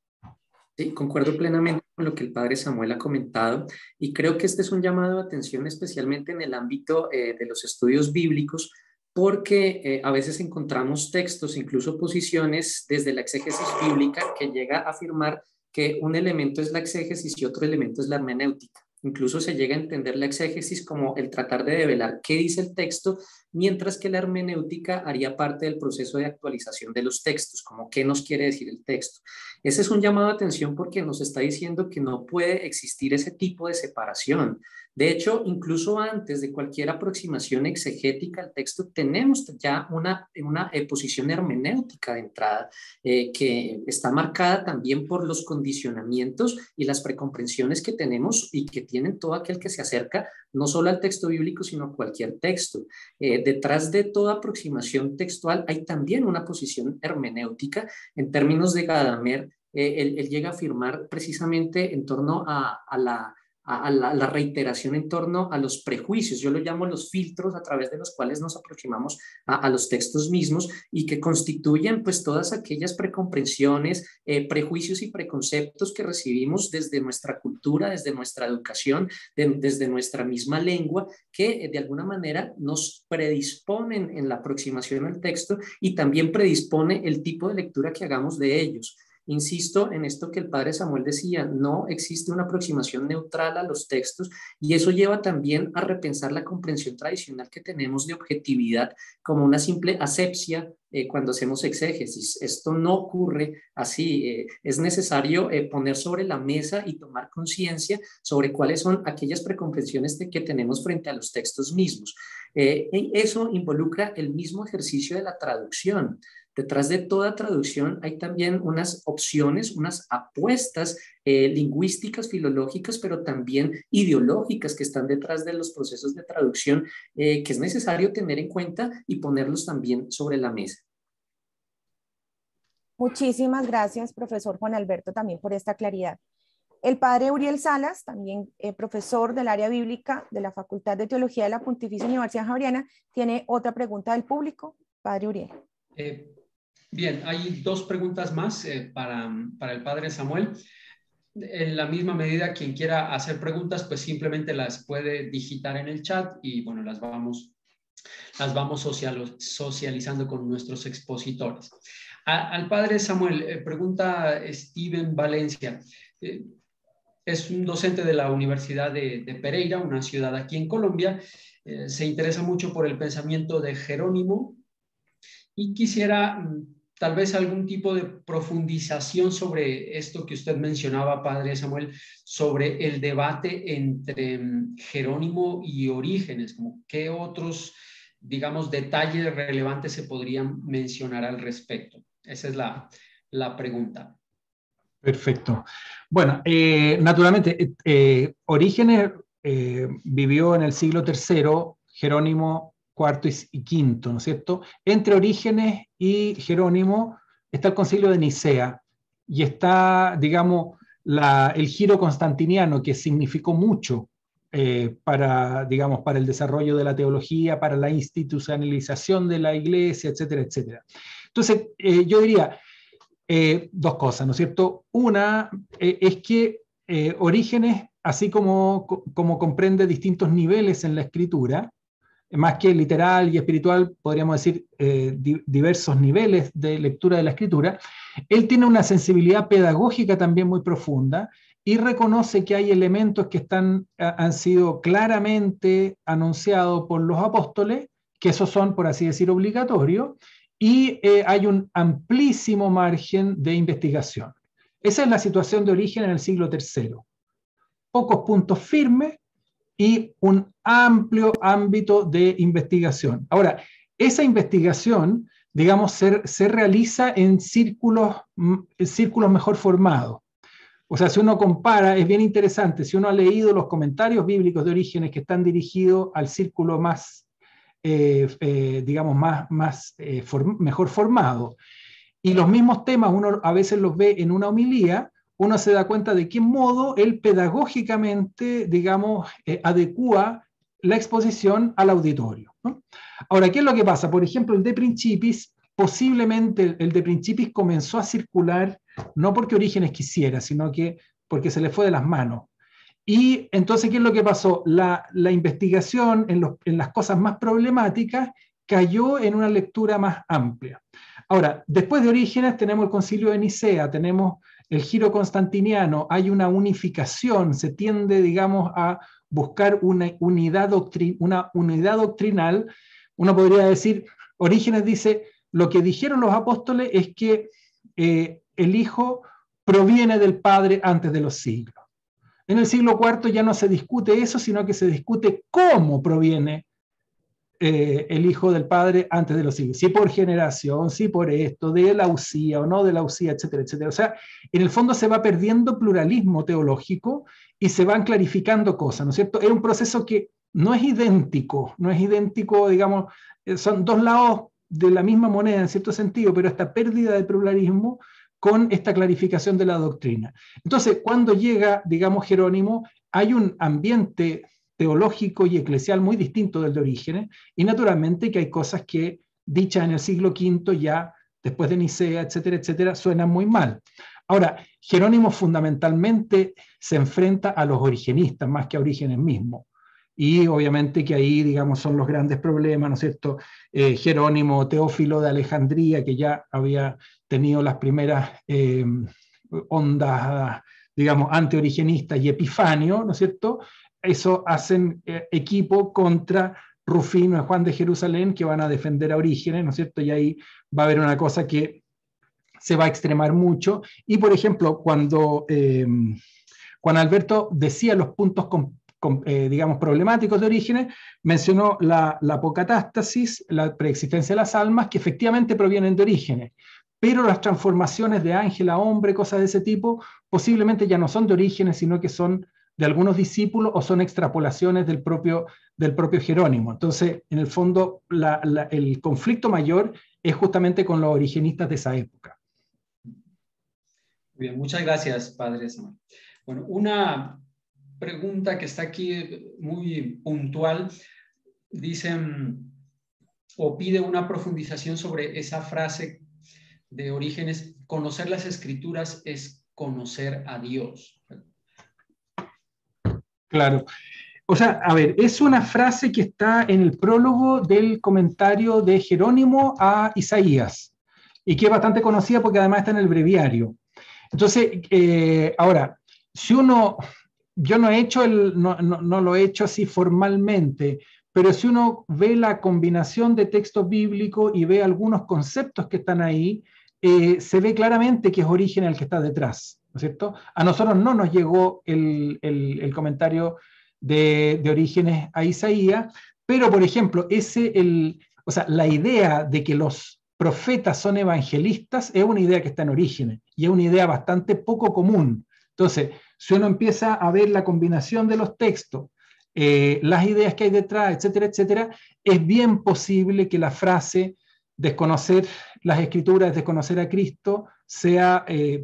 Sí, concuerdo plenamente con lo que el padre Samuel ha comentado, y creo que este es un llamado de atención especialmente en el ámbito de los estudios bíblicos, porque a veces encontramos textos, incluso posiciones desde la exégesis bíblica, que llega a afirmar que un elemento es la exégesis y otro elemento es la hermenéutica. Incluso se llega a entender la exégesis como el tratar de develar qué dice el texto, mientras que la hermenéutica haría parte del proceso de actualización de los textos, como qué nos quiere decir el texto. Ese es un llamado de atención porque nos está diciendo que no puede existir ese tipo de separación. De hecho, incluso antes de cualquier aproximación exegética al texto, tenemos ya una posición hermenéutica de entrada que está marcada también por los condicionamientos y las precomprensiones que tenemos y que tienen todo aquel que se acerca no solo al texto bíblico, sino a cualquier texto. Detrás de toda aproximación textual hay también una posición hermenéutica. En términos de Gadamer, él llega a afirmar precisamente en torno a la reiteración en torno a los prejuicios. Yo lo llamo los filtros a través de los cuales nos aproximamos a los textos mismos y que constituyen pues todas aquellas precomprensiones, prejuicios y preconceptos que recibimos desde nuestra cultura, desde nuestra educación, desde nuestra misma lengua, que de alguna manera nos predisponen en la aproximación al texto y también predispone el tipo de lectura que hagamos de ellos. Insisto en esto que el padre Samuel decía, no existe una aproximación neutral a los textos y eso lleva también a repensar la comprensión tradicional que tenemos de objetividad como una simple asepsia cuando hacemos exégesis. Esto no ocurre así. Es necesario poner sobre la mesa y tomar conciencia sobre cuáles son aquellas precomprensiones que tenemos frente a los textos mismos. Eso involucra el mismo ejercicio de la traducción. Detrás de toda traducción hay también unas opciones, unas apuestas lingüísticas, filológicas, pero también ideológicas que están detrás de los procesos de traducción que es necesario tener en cuenta y ponerlos también sobre la mesa. Muchísimas gracias, profesor Juan Alberto, también por esta claridad. El padre Uriel Salas, también profesor del área bíblica de la Facultad de Teología de la Pontificia Universidad Javeriana, tiene otra pregunta del público. Padre Uriel. Bien, hay dos preguntas más para el padre Samuel. En la misma medida, quien quiera hacer preguntas, pues simplemente las puede digitar en el chat y bueno, las vamos socializando con nuestros expositores. Al padre Samuel, pregunta Steven Valencia. Es un docente de la Universidad de Pereira, una ciudad aquí en Colombia. Se interesa mucho por el pensamiento de Jerónimo y quisiera tal vez algún tipo de profundización sobre esto que usted mencionaba, padre Samuel, sobre el debate entre Jerónimo y Orígenes, como qué otros, digamos, detalles relevantes se podrían mencionar al respecto. Esa es la pregunta. Perfecto. Bueno, naturalmente, Orígenes vivió en el siglo III, Jerónimo cuarto y quinto, ¿no es cierto? Entre Orígenes y Jerónimo está el Concilio de Nicea y está, digamos, el giro constantiniano, que significó mucho para el desarrollo de la teología, para la institucionalización de la iglesia, etcétera, etcétera. Entonces, yo diría dos cosas, ¿no es cierto? Una es que Orígenes, así como comprende distintos niveles en la escritura, más que literal y espiritual, podríamos decir diversos niveles de lectura de la escritura, él tiene una sensibilidad pedagógica también muy profunda y reconoce que hay elementos que han sido claramente anunciados por los apóstoles, que esos son, por así decir, obligatorios, y hay un amplísimo margen de investigación. Esa es la situación de Origen en el siglo III. Pocos puntos firmes y un amplio ámbito de investigación. Ahora, esa investigación, digamos, se realiza en círculos mejor formados. O sea, si uno compara, es bien interesante, si uno ha leído los comentarios bíblicos de Orígenes que están dirigidos al círculo más, digamos, mejor formado, y los mismos temas uno a veces los ve en una homilía, uno se da cuenta de qué modo él pedagógicamente, digamos, adecúa la exposición al auditorio, ¿no? Ahora, ¿qué es lo que pasa? Por ejemplo, el De Principis, posiblemente el De Principis comenzó a circular no porque Orígenes quisiera, sino que porque se le fue de las manos. Y entonces, ¿qué es lo que pasó? La investigación en las cosas más problemáticas cayó en una lectura más amplia. Ahora, después de Orígenes tenemos el Concilio de Nicea, tenemos el giro constantiniano, hay una unificación, se tiende, digamos, a buscar una unidad doctrinal. Uno podría decir, Orígenes dice, lo que dijeron los apóstoles es que el Hijo proviene del Padre antes de los siglos. En el siglo IV ya no se discute eso, sino que se discute cómo proviene el Hijo del Padre antes de los siglos. Si por generación, si por esto, de la usía o no de la usía, etcétera, etcétera. O sea, en el fondo se va perdiendo pluralismo teológico y se van clarificando cosas, ¿no es cierto? Es un proceso que no es idéntico, digamos, son dos lados de la misma moneda en cierto sentido, pero esta pérdida de pluralismo con esta clarificación de la doctrina. Entonces, cuando llega, digamos, Jerónimo, hay un ambiente teológico y eclesial muy distinto del de Orígenes, y naturalmente que hay cosas que, dichas en el siglo V, ya después de Nicea, etcétera, etcétera, suenan muy mal. Ahora, Jerónimo fundamentalmente se enfrenta a los origenistas más que a Orígenes mismo. Y obviamente que ahí, digamos, son los grandes problemas, ¿no es cierto? Jerónimo, Teófilo de Alejandría, que ya había tenido las primeras ondas, digamos, antiorigenistas, y Epifanio, ¿no es cierto? Eso hacen equipo contra Rufino y Juan de Jerusalén, que van a defender a Orígenes, ¿no es cierto? Y ahí va a haber una cosa que se va a extremar mucho. Y, por ejemplo, cuando Juan Alberto decía los puntos digamos, problemáticos de Orígenes, mencionó la apocatástasis, la preexistencia de las almas, que efectivamente provienen de Orígenes, pero las transformaciones de ángel a hombre, cosas de ese tipo, posiblemente ya no son de Orígenes, sino que son de algunos discípulos o son extrapolaciones del propio Jerónimo. Entonces, en el fondo, el conflicto mayor es justamente con los origenistas de esa época. Bien, muchas gracias, padre Samuel. Bueno, una pregunta que está aquí muy puntual, dicen o pide una profundización sobre esa frase de Orígenes: conocer las Escrituras es conocer a Dios. Claro. O sea, a ver, es una frase que está en el prólogo del comentario de Jerónimo a Isaías, y que es bastante conocida porque además está en el breviario. Entonces, ahora, si uno, yo no lo he hecho así formalmente, pero si uno ve la combinación de textos bíblicos y ve algunos conceptos que están ahí, se ve claramente que es Orígenes el que está detrás, ¿no es cierto? A nosotros no nos llegó el comentario de Orígenes a Isaías, pero, por ejemplo, o sea, la idea de que los profetas son evangelistas es una idea que está en Orígenes, y es una idea bastante poco común. Entonces, si uno empieza a ver la combinación de los textos, las ideas que hay detrás, etcétera, etcétera, es bien posible que la frase desconocer las Escrituras, desconocer a Cristo,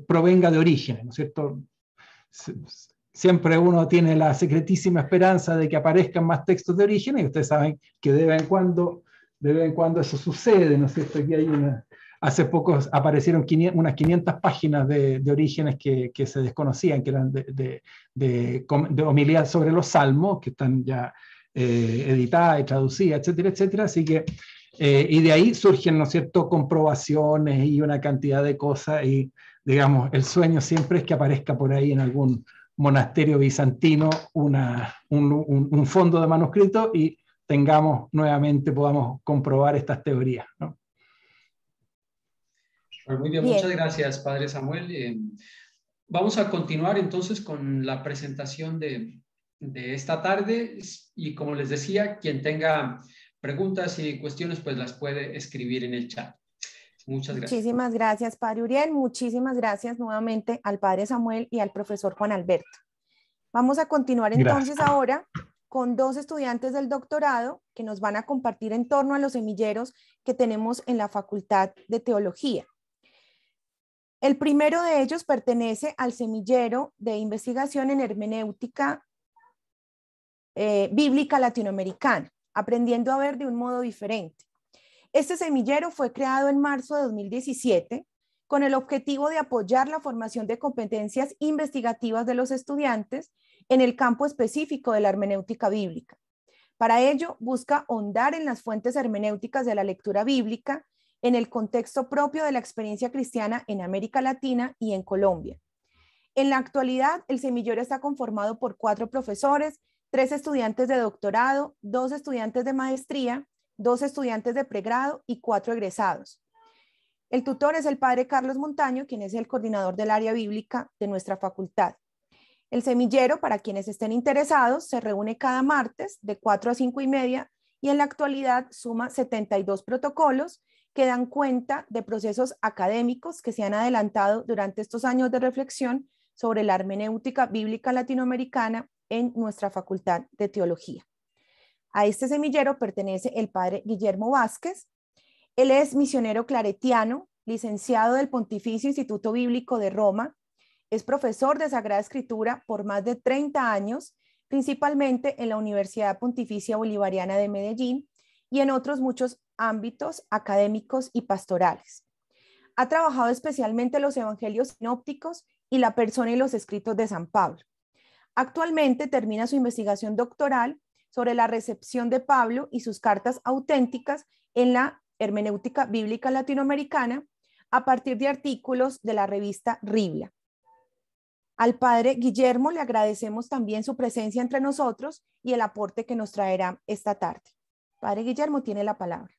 provenga de Orígenes, ¿no es cierto? Siempre uno tiene la secretísima esperanza de que aparezcan más textos de Orígenes, y ustedes saben que de vez en cuando eso sucede, ¿no es cierto? Aquí hay hace poco aparecieron unas 500 páginas de Orígenes que se desconocían, que eran de homilías sobre los salmos, que están ya editadas y traducidas, etcétera, etcétera. Así que, y de ahí surgen, ¿no es cierto?, comprobaciones y una cantidad de cosas, y, digamos, el sueño siempre es que aparezca por ahí en algún monasterio bizantino un fondo de manuscrito y podamos comprobar estas teorías, ¿no? Muy bien, muchas gracias, padre Samuel. Vamos a continuar entonces con la presentación de esta tarde, y como les decía, quien tenga preguntas y cuestiones, pues las puede escribir en el chat. Muchas gracias. Muchísimas gracias, padre Uriel. Muchísimas gracias nuevamente al padre Samuel y al profesor Juan Alberto. Vamos a continuar entonces ahora con dos estudiantes del doctorado que nos van a compartir en torno a los semilleros que tenemos en la Facultad de Teología. El primero de ellos pertenece al semillero de investigación en hermenéutica bíblica latinoamericana, aprendiendo a ver de un modo diferente. Este semillero fue creado en marzo de 2017 con el objetivo de apoyar la formación de competencias investigativas de los estudiantes en el campo específico de la hermenéutica bíblica. Para ello, busca ahondar en las fuentes hermenéuticas de la lectura bíblica en el contexto propio de la experiencia cristiana en América Latina y en Colombia. En la actualidad, el semillero está conformado por 4 profesores, 3 estudiantes de doctorado, 2 estudiantes de maestría, 2 estudiantes de pregrado y 4 egresados. El tutor es el padre Carlos Montaño, quien es el coordinador del área bíblica de nuestra facultad. El semillero, para quienes estén interesados, se reúne cada martes de 4 a 5:30 y en la actualidad suma 72 protocolos que dan cuenta de procesos académicos que se han adelantado durante estos años de reflexión sobre la hermenéutica bíblica latinoamericana en nuestra Facultad de Teología. A este semillero pertenece el padre Guillermo Vázquez. Él es misionero claretiano, licenciado del Pontificio Instituto Bíblico de Roma, Es profesor de Sagrada Escritura por más de 30 años, principalmente en la Universidad Pontificia Bolivariana de Medellín y en otros muchos ámbitos académicos y pastorales. Ha trabajado especialmente los evangelios sinópticos y la persona y los escritos de San Pablo. Actualmente termina su investigación doctoral sobre la recepción de Pablo y sus cartas auténticas en la hermenéutica bíblica latinoamericana a partir de artículos de la revista Ribla. Al padre Guillermo le agradecemos también su presencia entre nosotros y el aporte que nos traerá esta tarde. Padre Guillermo, tiene la palabra.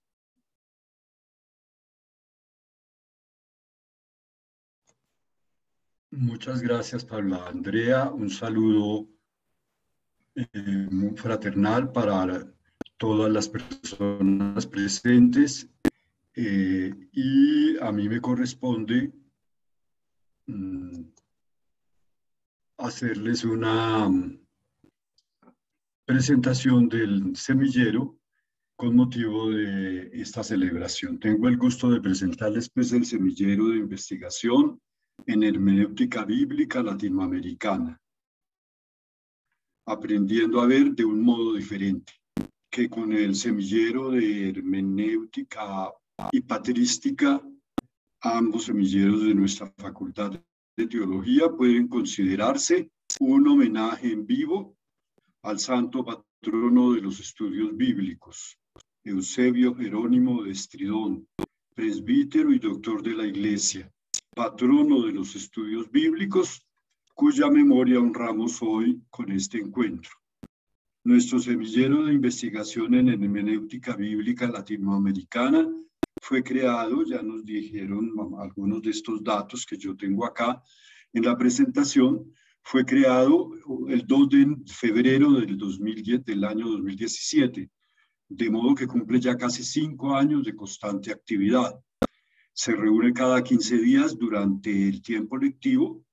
Muchas gracias, Paula Andrea. Un saludo muy fraternal para todas las personas presentes. Y a mí me corresponde hacerles una presentación del semillero con motivo de esta celebración. Tengo el gusto de presentarles pues el semillero de investigación en hermenéutica bíblica latinoamericana, aprendiendo a ver de un modo diferente, que con el semillero de hermenéutica y patrística, ambos semilleros de nuestra Facultad de Teología pueden considerarse un homenaje en vivo al santo patrono de los estudios bíblicos, Eusebio Jerónimo de Estridón, presbítero y doctor de la Iglesia, patrono de los estudios bíblicos, cuya memoria honramos hoy con este encuentro. Nuestro semillero de investigación en hermenéutica bíblica latinoamericana fue creado, ya nos dijeron algunos de estos datos que yo tengo acá en la presentación, fue creado el 2 de febrero del año 2017, de modo que cumple ya casi 5 años de constante actividad. Se reúne cada 15 días durante el tiempo lectivo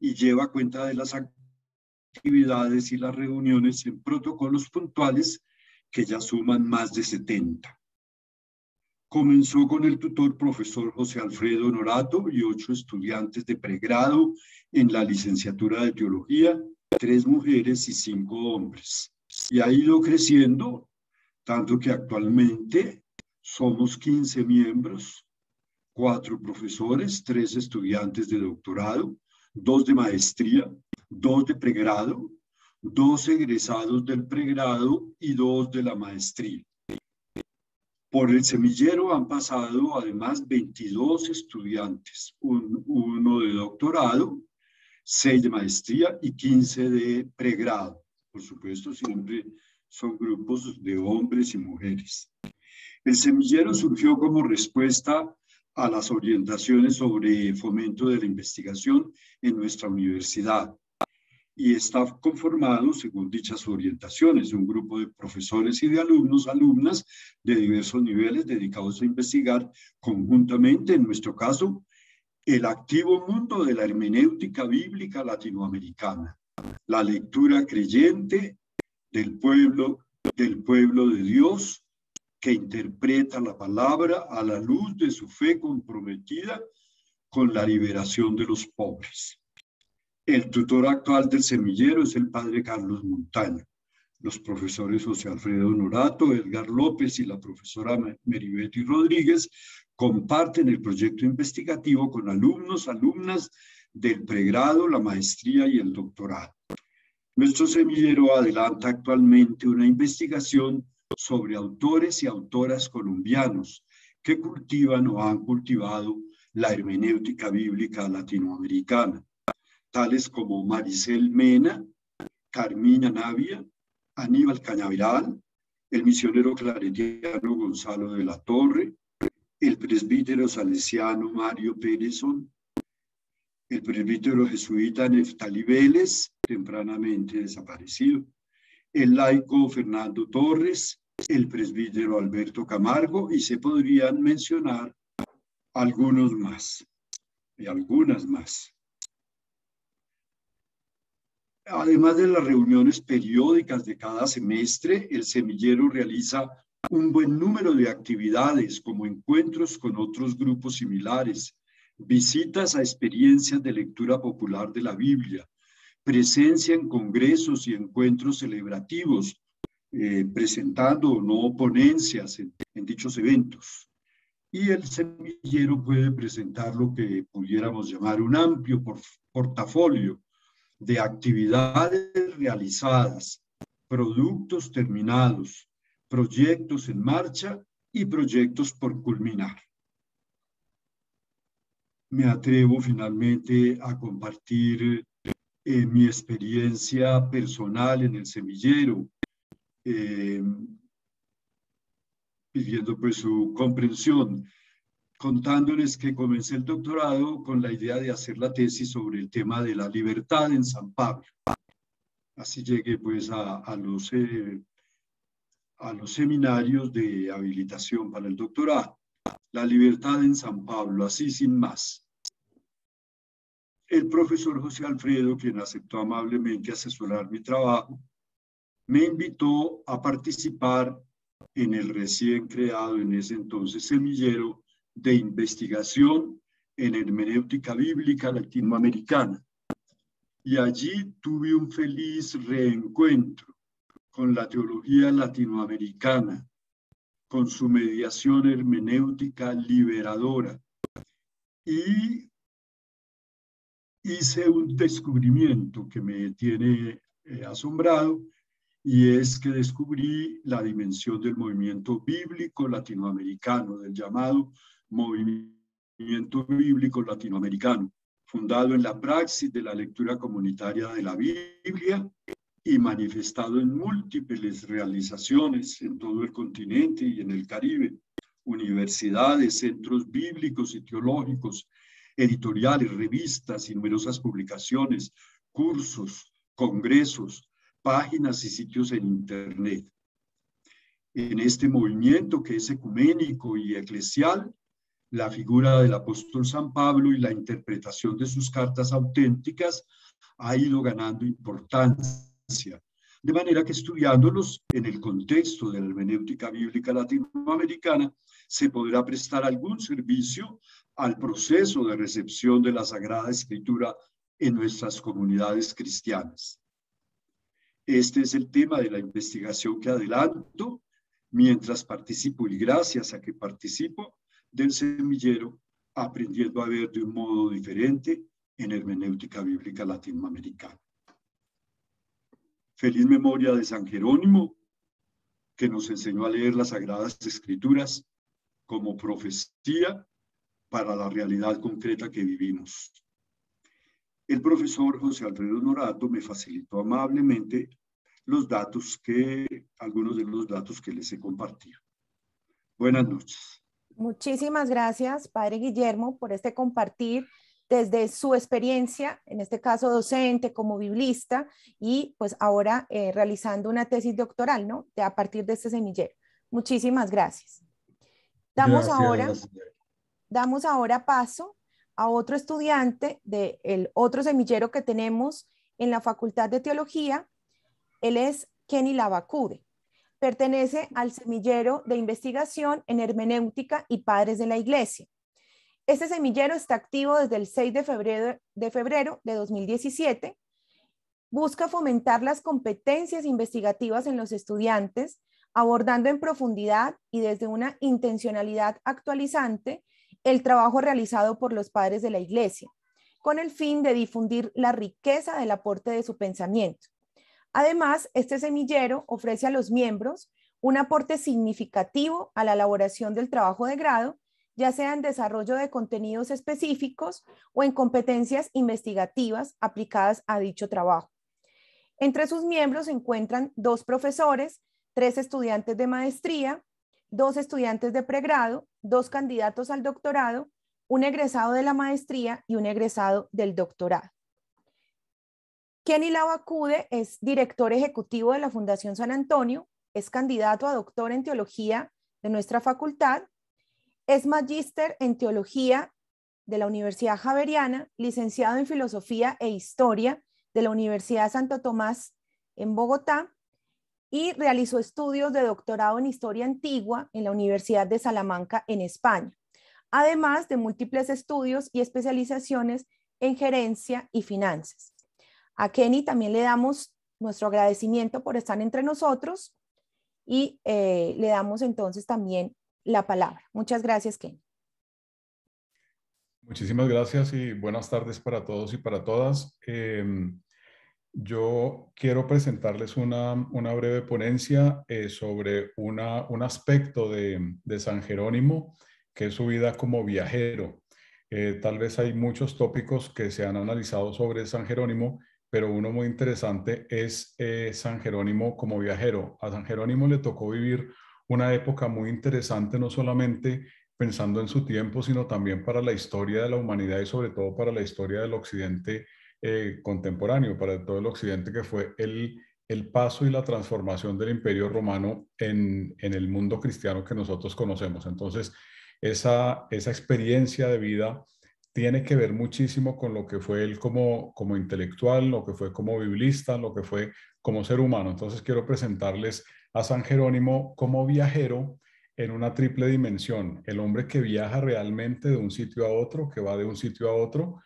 y lleva cuenta de las actividades y las reuniones en protocolos puntuales que ya suman más de 70. Comenzó con el tutor profesor José Alfredo Norato y 8 estudiantes de pregrado en la licenciatura de Teología, 3 mujeres y 5 hombres. Y ha ido creciendo, tanto que actualmente somos 15 miembros, 4 profesores, 3 estudiantes de doctorado, 2 de maestría, 2 de pregrado, 2 egresados del pregrado y 2 de la maestría. Por el semillero han pasado además 22 estudiantes, uno de doctorado, 6 de maestría y 15 de pregrado. Por supuesto, siempre son grupos de hombres y mujeres. El semillero surgió como respuesta a las orientaciones sobre fomento de la investigación en nuestra universidad y está conformado según dichas orientaciones, un grupo de profesores y de alumnos, alumnas de diversos niveles dedicados a investigar conjuntamente, en nuestro caso, el activo mundo de la hermenéutica bíblica latinoamericana, la lectura creyente del pueblo de Dios que interpreta la palabra a la luz de su fe comprometida con la liberación de los pobres. El tutor actual del semillero es el padre Carlos Montaño. Los profesores José Alfredo Norato, Edgar López y la profesora Meribeti Rodríguez comparten el proyecto investigativo con alumnos, alumnas del pregrado, la maestría y el doctorado. Nuestro semillero adelanta actualmente una investigación sobre autores y autoras colombianos que cultivan o han cultivado la hermenéutica bíblica latinoamericana, tales como Maricel Mena, Carmina Navia, Aníbal Cañaveral, el misionero claretiano Gonzalo de la Torre, el presbítero salesiano Mario Pérezón, el presbítero jesuita Neftalí Vélez, tempranamente desaparecido, el laico Fernando Torres, el presbítero Alberto Camargo, y se podrían mencionar algunos más y algunas más. Además de las reuniones periódicas de cada semestre, el semillero realiza un buen número de actividades como encuentros con otros grupos similares, visitas a experiencias de lectura popular de la Biblia, presencia en congresos y encuentros celebrativos, presentando o no ponencias en dichos eventos. Y el semillero puede presentar lo que pudiéramos llamar un amplio portafolio de actividades realizadas, productos terminados, proyectos en marcha y proyectos por culminar. Me atrevo finalmente a compartir mi experiencia personal en el semillero, pidiendo pues su comprensión, contándoles que comencé el doctorado con la idea de hacer la tesis sobre el tema de la libertad en San Pablo. Así llegué pues a los seminarios de habilitación para el doctorado. La libertad en San Pablo, así sin más. El profesor José Alfredo, quien aceptó amablemente asesorar mi trabajo, me invitó a participar en el recién creado en ese entonces semillero de investigación en hermenéutica bíblica latinoamericana. Y allí tuve un feliz reencuentro con la teología latinoamericana, con su mediación hermenéutica liberadora. Y hice un descubrimiento que me tiene asombrado, y es que descubrí la dimensión del movimiento bíblico latinoamericano, del llamado movimiento bíblico latinoamericano, fundado en la praxis de la lectura comunitaria de la Biblia y manifestado en múltiples realizaciones en todo el continente y en el Caribe, universidades, centros bíblicos y teológicos, editoriales, revistas y numerosas publicaciones, cursos, congresos, páginas y sitios en Internet. En este movimiento que es ecuménico y eclesial, la figura del apóstol San Pablo y la interpretación de sus cartas auténticas ha ido ganando importancia, de manera que estudiándolos en el contexto de la hermenéutica bíblica latinoamericana se podrá prestar algún servicio al proceso de recepción de la Sagrada Escritura en nuestras comunidades cristianas. Este es el tema de la investigación que adelanto mientras participo, y gracias a que participo del semillero, aprendiendo a ver de un modo diferente en hermenéutica bíblica latinoamericana. Feliz memoria de San Jerónimo, que nos enseñó a leer las Sagradas Escrituras como profecía para la realidad concreta que vivimos. El profesor José Alfredo Norato me facilitó amablemente algunos de los datos que les he compartido. Buenas noches. Muchísimas gracias, padre Guillermo, por este compartir desde su experiencia, en este caso docente, como biblista, y pues ahora realizando una tesis doctoral, ¿no? A partir de este semillero. Muchísimas gracias. Damos ahora paso a otro estudiante del otro semillero que tenemos en la Facultad de Teología. Él es Kenny Lavacude. Pertenece al semillero de investigación en hermenéutica y padres de la Iglesia. Este semillero está activo desde el 6 de febrero de 2017. Busca fomentar las competencias investigativas en los estudiantes, abordando en profundidad y desde una intencionalidad actualizante el trabajo realizado por los padres de la Iglesia, con el fin de difundir la riqueza del aporte de su pensamiento. Además, este semillero ofrece a los miembros un aporte significativo a la elaboración del trabajo de grado, ya sea en desarrollo de contenidos específicos o en competencias investigativas aplicadas a dicho trabajo. Entre sus miembros se encuentran 2 profesores, 3 estudiantes de maestría, 2 estudiantes de pregrado, 2 candidatos al doctorado, un egresado de la maestría y un egresado del doctorado. Kenny Lavacude es director ejecutivo de la Fundación San Antonio, es candidato a doctor en teología de nuestra facultad, es magíster en teología de la Universidad Javeriana, licenciado en filosofía e historia de la Universidad Santo Tomás en Bogotá y realizó estudios de doctorado en historia antigua en la Universidad de Salamanca en España. además de múltiples estudios y especializaciones en gerencia y finanzas. A Kenny también le damos nuestro agradecimiento por estar entre nosotros y le damos entonces también la palabra. Muchas gracias, Kenny. Muchísimas gracias y buenas tardes para todos y para todas. Yo quiero presentarles una breve ponencia sobre un aspecto de San Jerónimo, que es su vida como viajero. Tal vez hay muchos tópicos que se han analizado sobre San Jerónimo, pero uno muy interesante es San Jerónimo como viajero. A San Jerónimo le tocó vivir una época muy interesante, no solamente pensando en su tiempo, sino también para la historia de la humanidad y sobre todo para la historia del occidente contemporáneo, para todo el occidente, que fue el paso y la transformación del Imperio Romano en el mundo cristiano que nosotros conocemos. Entonces, esa experiencia de vida tiene que ver muchísimo con lo que fue él como intelectual, lo que fue como biblista, lo que fue como ser humano. Entonces, quiero presentarles a San Jerónimo como viajero en una triple dimensión: el hombre que viaja realmente de un sitio a otro, que va de un sitio a otro;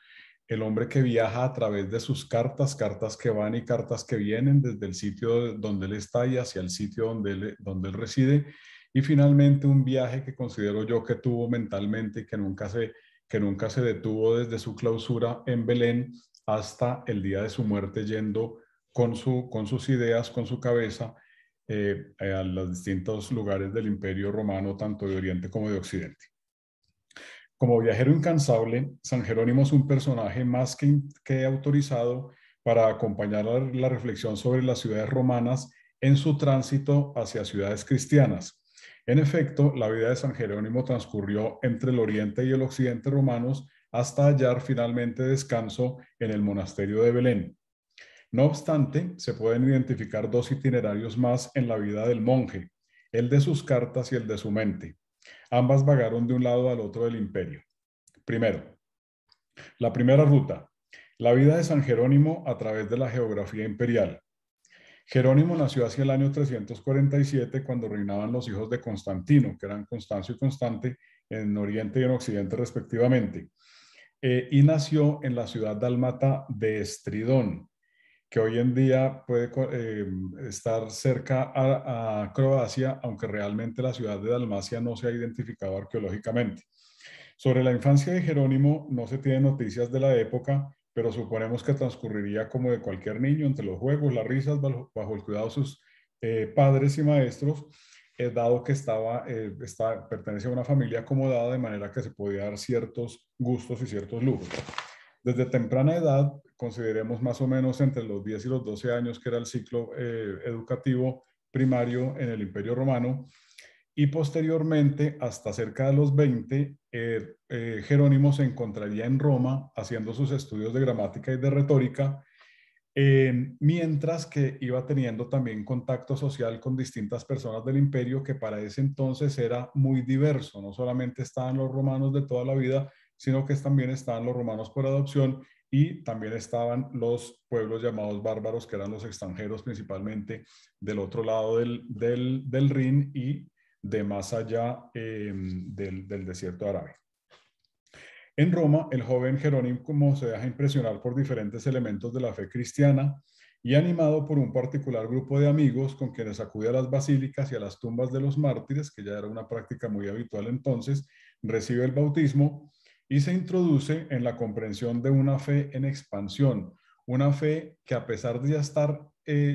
el hombre que viaja a través de sus cartas, cartas que van y cartas que vienen desde el sitio donde él está y hacia el sitio donde él reside; y finalmente un viaje que considero yo que tuvo mentalmente y que nunca se detuvo desde su clausura en Belén hasta el día de su muerte, yendo con sus ideas, con su cabeza, a los distintos lugares del Imperio Romano, tanto de Oriente como de Occidente. Como viajero incansable, San Jerónimo es un personaje más que autorizado para acompañar la reflexión sobre las ciudades romanas en su tránsito hacia ciudades cristianas. En efecto, la vida de San Jerónimo transcurrió entre el Oriente y el Occidente romanos hasta hallar finalmente descanso en el monasterio de Belén. No obstante, se pueden identificar dos itinerarios más en la vida del monje: el de sus cartas y el de su mente. Ambas vagaron de un lado al otro del imperio. Primero, la primera ruta: la vida de San Jerónimo a través de la geografía imperial. Jerónimo nació hacia el año 347, cuando reinaban los hijos de Constantino, que eran Constancio y Constante, en Oriente y en Occidente respectivamente. Y nació en la ciudad dálmata de Estridón, que hoy en día puede estar cerca a Croacia, aunque realmente la ciudad de Dalmacia no se ha identificado arqueológicamente. Sobre la infancia de Jerónimo no se tienen noticias de la época, pero suponemos que transcurriría como de cualquier niño, entre los juegos, las risas, bajo el cuidado de sus padres y maestros, dado que pertenece a una familia acomodada, de manera que se podía dar ciertos gustos y ciertos lujos. Desde temprana edad, consideremos más o menos entre los 10 y los 12 años, que era el ciclo educativo primario en el Imperio Romano, y posteriormente, hasta cerca de los 20, Jerónimo se encontraría en Roma haciendo sus estudios de gramática y de retórica, mientras que iba teniendo también contacto social con distintas personas del imperio, que para ese entonces era muy diverso. No solamente estaban los romanos de toda la vida, sino que también estaban los romanos por adopción, y también estaban los pueblos llamados bárbaros, que eran los extranjeros principalmente del otro lado del Rin y de más allá del desierto árabe. En Roma, el joven Jerónimo se deja impresionar por diferentes elementos de la fe cristiana y, animado por un particular grupo de amigos con quienes acude a las basílicas y a las tumbas de los mártires, que ya era una práctica muy habitual entonces, recibe el bautismo y se introduce en la comprensión de una fe en expansión, una fe que, a pesar de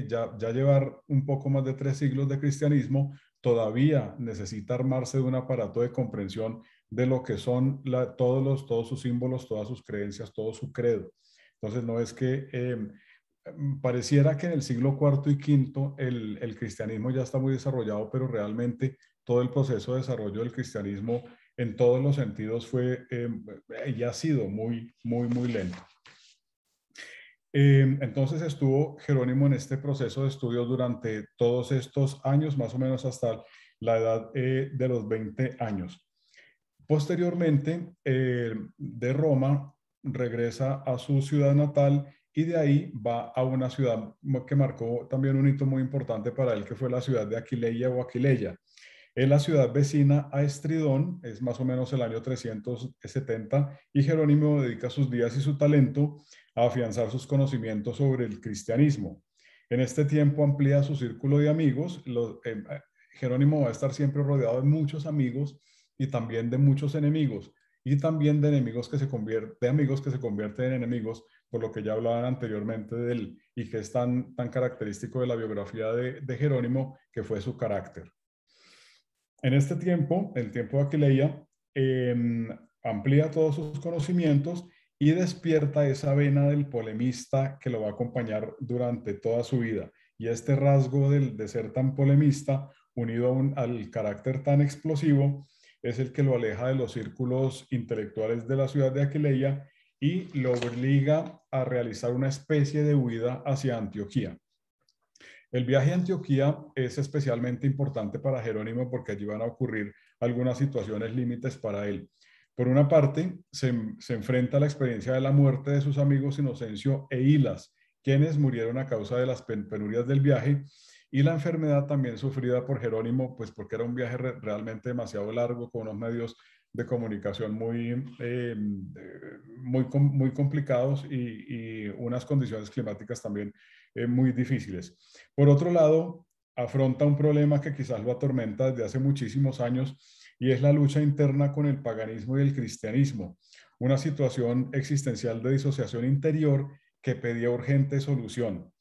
ya llevar un poco más de 3 siglos de cristianismo, todavía necesita armarse de un aparato de comprensión de lo que son todos sus símbolos, todas sus creencias, todo su credo. Entonces, no es que pareciera que en el siglo IV y V el cristianismo ya está muy desarrollado, pero realmente todo el proceso de desarrollo del cristianismo en todos los sentidos fue y ha sido muy, muy, muy lento. Entonces estuvo Jerónimo en este proceso de estudios durante todos estos años, más o menos hasta la edad de los 20 años. Posteriormente, de Roma, regresa a su ciudad natal y de ahí va a una ciudad que marcó también un hito muy importante para él, que fue la ciudad de Aquileia o Aquileia. en la ciudad vecina a Estridón, es más o menos el año 370, y Jerónimo dedica sus días y su talento a afianzar sus conocimientos sobre el cristianismo. En este tiempo amplía su círculo de amigos. Jerónimo va a estar siempre rodeado de muchos amigos y también de muchos enemigos, y también de enemigos que se convierten en enemigos, por lo que ya hablaban anteriormente de él, y que es tan característico de la biografía de Jerónimo, que fue su carácter. En este tiempo, el tiempo de Aquileia, amplía todos sus conocimientos y despierta esa vena del polemista que lo va a acompañar durante toda su vida. Y este rasgo de ser tan polemista, unido al carácter tan explosivo, es el que lo aleja de los círculos intelectuales de la ciudad de Aquileia y lo obliga a realizar una especie de huida hacia Antioquía. El viaje a Antioquía es especialmente importante para Jerónimo porque allí van a ocurrir algunas situaciones límites para él. Por una parte, se enfrenta a la experiencia de la muerte de sus amigos Inocencio e Hilas, quienes murieron a causa de las penurias del viaje, y la enfermedad también sufrida por Jerónimo, pues porque era un viaje realmente demasiado largo, con unos medios de comunicación muy complicados y unas condiciones climáticas también muy difíciles. Por otro lado, afronta un problema que quizás lo atormenta desde hace muchísimos años, y es la lucha interna con el paganismo y el cristianismo, una situación existencial de disociación interior que pedía urgente solución.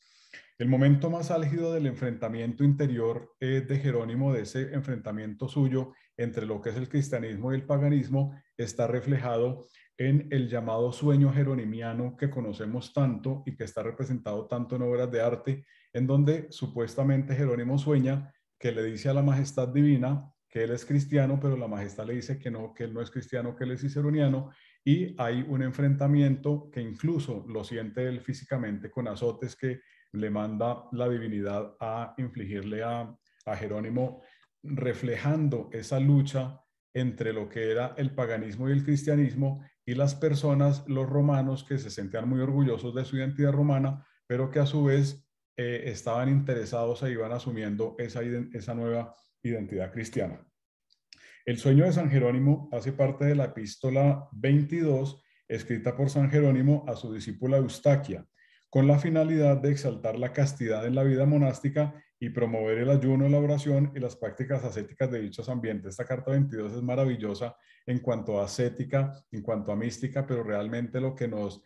El momento más álgido del enfrentamiento interior de Jerónimo, de ese enfrentamiento suyo entre lo que es el cristianismo y el paganismo, está reflejado en el llamado sueño jeronimiano que conocemos tanto y que está representado tanto en obras de arte, en donde supuestamente Jerónimo sueña que le dice a la majestad divina que él es cristiano, pero la majestad le dice que él no es cristiano, que él es ciceroniano, y hay un enfrentamiento que incluso lo siente él físicamente con azotes que le manda la divinidad a infligirle a Jerónimo, reflejando esa lucha entre lo que era el paganismo y el cristianismo, y las personas, los romanos, que se sentían muy orgullosos de su identidad romana, pero que a su vez estaban interesados e iban asumiendo esa nueva identidad cristiana. El sueño de San Jerónimo hace parte de la epístola 22, escrita por San Jerónimo a su discípula Eustaquia, con la finalidad de exaltar la castidad en la vida monástica y promover el ayuno, la oración y las prácticas ascéticas de dichos ambientes. Esta carta 22 es maravillosa en cuanto a ascética, en cuanto a mística, pero realmente lo que nos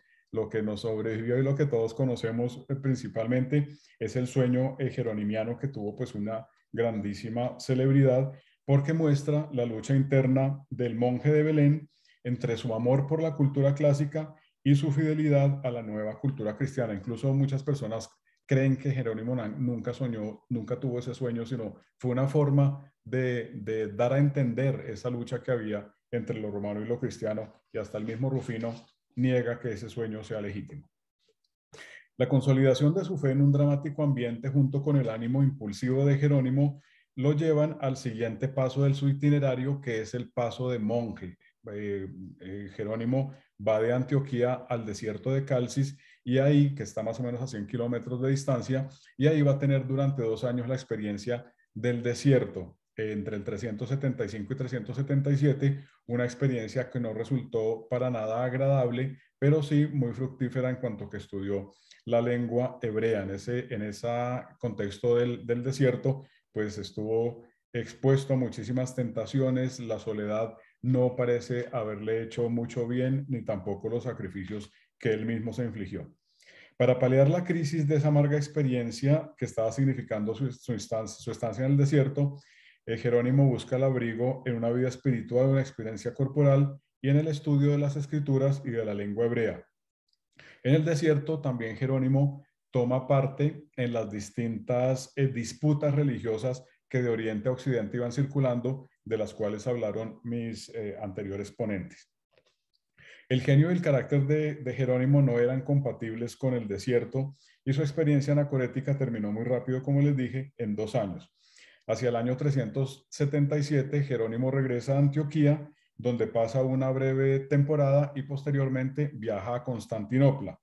sobrevivió y lo que todos conocemos principalmente es el sueño jeronimiano, que tuvo pues una grandísima celebridad, porque muestra la lucha interna del monje de Belén entre su amor por la cultura clásica y su fidelidad a la nueva cultura cristiana. Incluso muchas personas creen que Jerónimo nunca soñó, nunca tuvo ese sueño, sino fue una forma de dar a entender esa lucha que había entre lo romano y lo cristiano, y hasta el mismo Rufino niega que ese sueño sea legítimo. La consolidación de su fe en un dramático ambiente, junto con el ánimo impulsivo de Jerónimo, lo llevan al siguiente paso de su itinerario, que es el paso de monje. Jerónimo va de Antioquía al desierto de Calcis, y ahí, que está más o menos a 100 kilómetros de distancia, y ahí va a tener durante 2 años la experiencia del desierto, entre el 375 y 377, una experiencia que no resultó para nada agradable, pero sí muy fructífera en cuanto que estudió la lengua hebrea. En ese contexto del desierto, pues estuvo expuesto a muchísimas tentaciones. La soledad no parece haberle hecho mucho bien, ni tampoco los sacrificios que él mismo se infligió. Para paliar la crisis de esa amarga experiencia que estaba significando su estancia en el desierto, Jerónimo busca el abrigo en una vida espiritual, una experiencia corporal y en el estudio de las escrituras y de la lengua hebrea. En el desierto también Jerónimo toma parte en las distintas disputas religiosas que de Oriente a Occidente iban circulando, de las cuales hablaron mis anteriores ponentes. El genio y el carácter de Jerónimo no eran compatibles con el desierto, y su experiencia anacorética terminó muy rápido, como les dije, en 2 años. Hacia el año 377, Jerónimo regresa a Antioquía, donde pasa una breve temporada y posteriormente viaja a Constantinopla.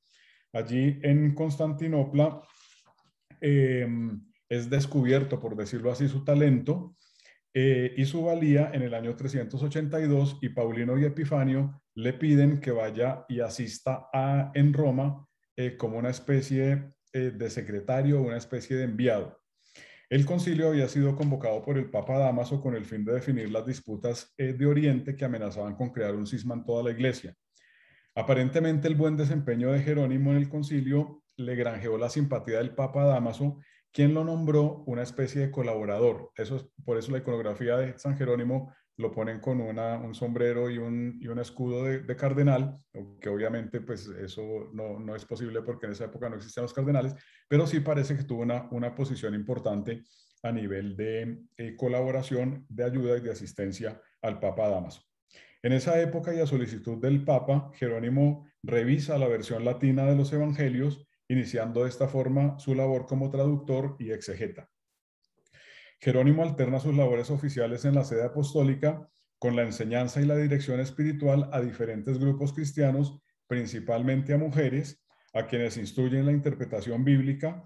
Allí en Constantinopla es descubierto, por decirlo así, su talento, y su valía en el año 382, y Paulino y Epifanio le piden que vaya y asista en Roma como una especie de secretario, una especie de enviado. El concilio había sido convocado por el Papa Dámaso con el fin de definir las disputas de Oriente que amenazaban con crear un cisma en toda la iglesia. Aparentemente el buen desempeño de Jerónimo en el concilio le granjeó la simpatía del Papa Dámaso, quien lo nombró una especie de colaborador. Por eso la iconografía de San Jerónimo lo ponen con un sombrero y un escudo de cardenal, que obviamente pues eso no es posible porque en esa época no existían los cardenales, pero sí parece que tuvo una posición importante a nivel de colaboración, de ayuda y de asistencia al Papa Dámaso. En esa época y a solicitud del Papa, Jerónimo revisa la versión latina de los evangelios, iniciando de esta forma su labor como traductor y exegeta. Jerónimo alterna sus labores oficiales en la sede apostólica con la enseñanza y la dirección espiritual a diferentes grupos cristianos, principalmente a mujeres, a quienes instruye en la interpretación bíblica,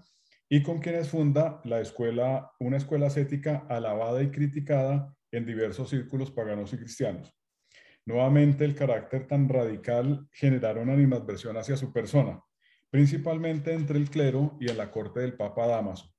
y con quienes funda una escuela ascética alabada y criticada en diversos círculos paganos y cristianos. Nuevamente, el carácter tan radical generaron animadversión hacia su persona, principalmente entre el clero y en la corte del Papa Dámaso.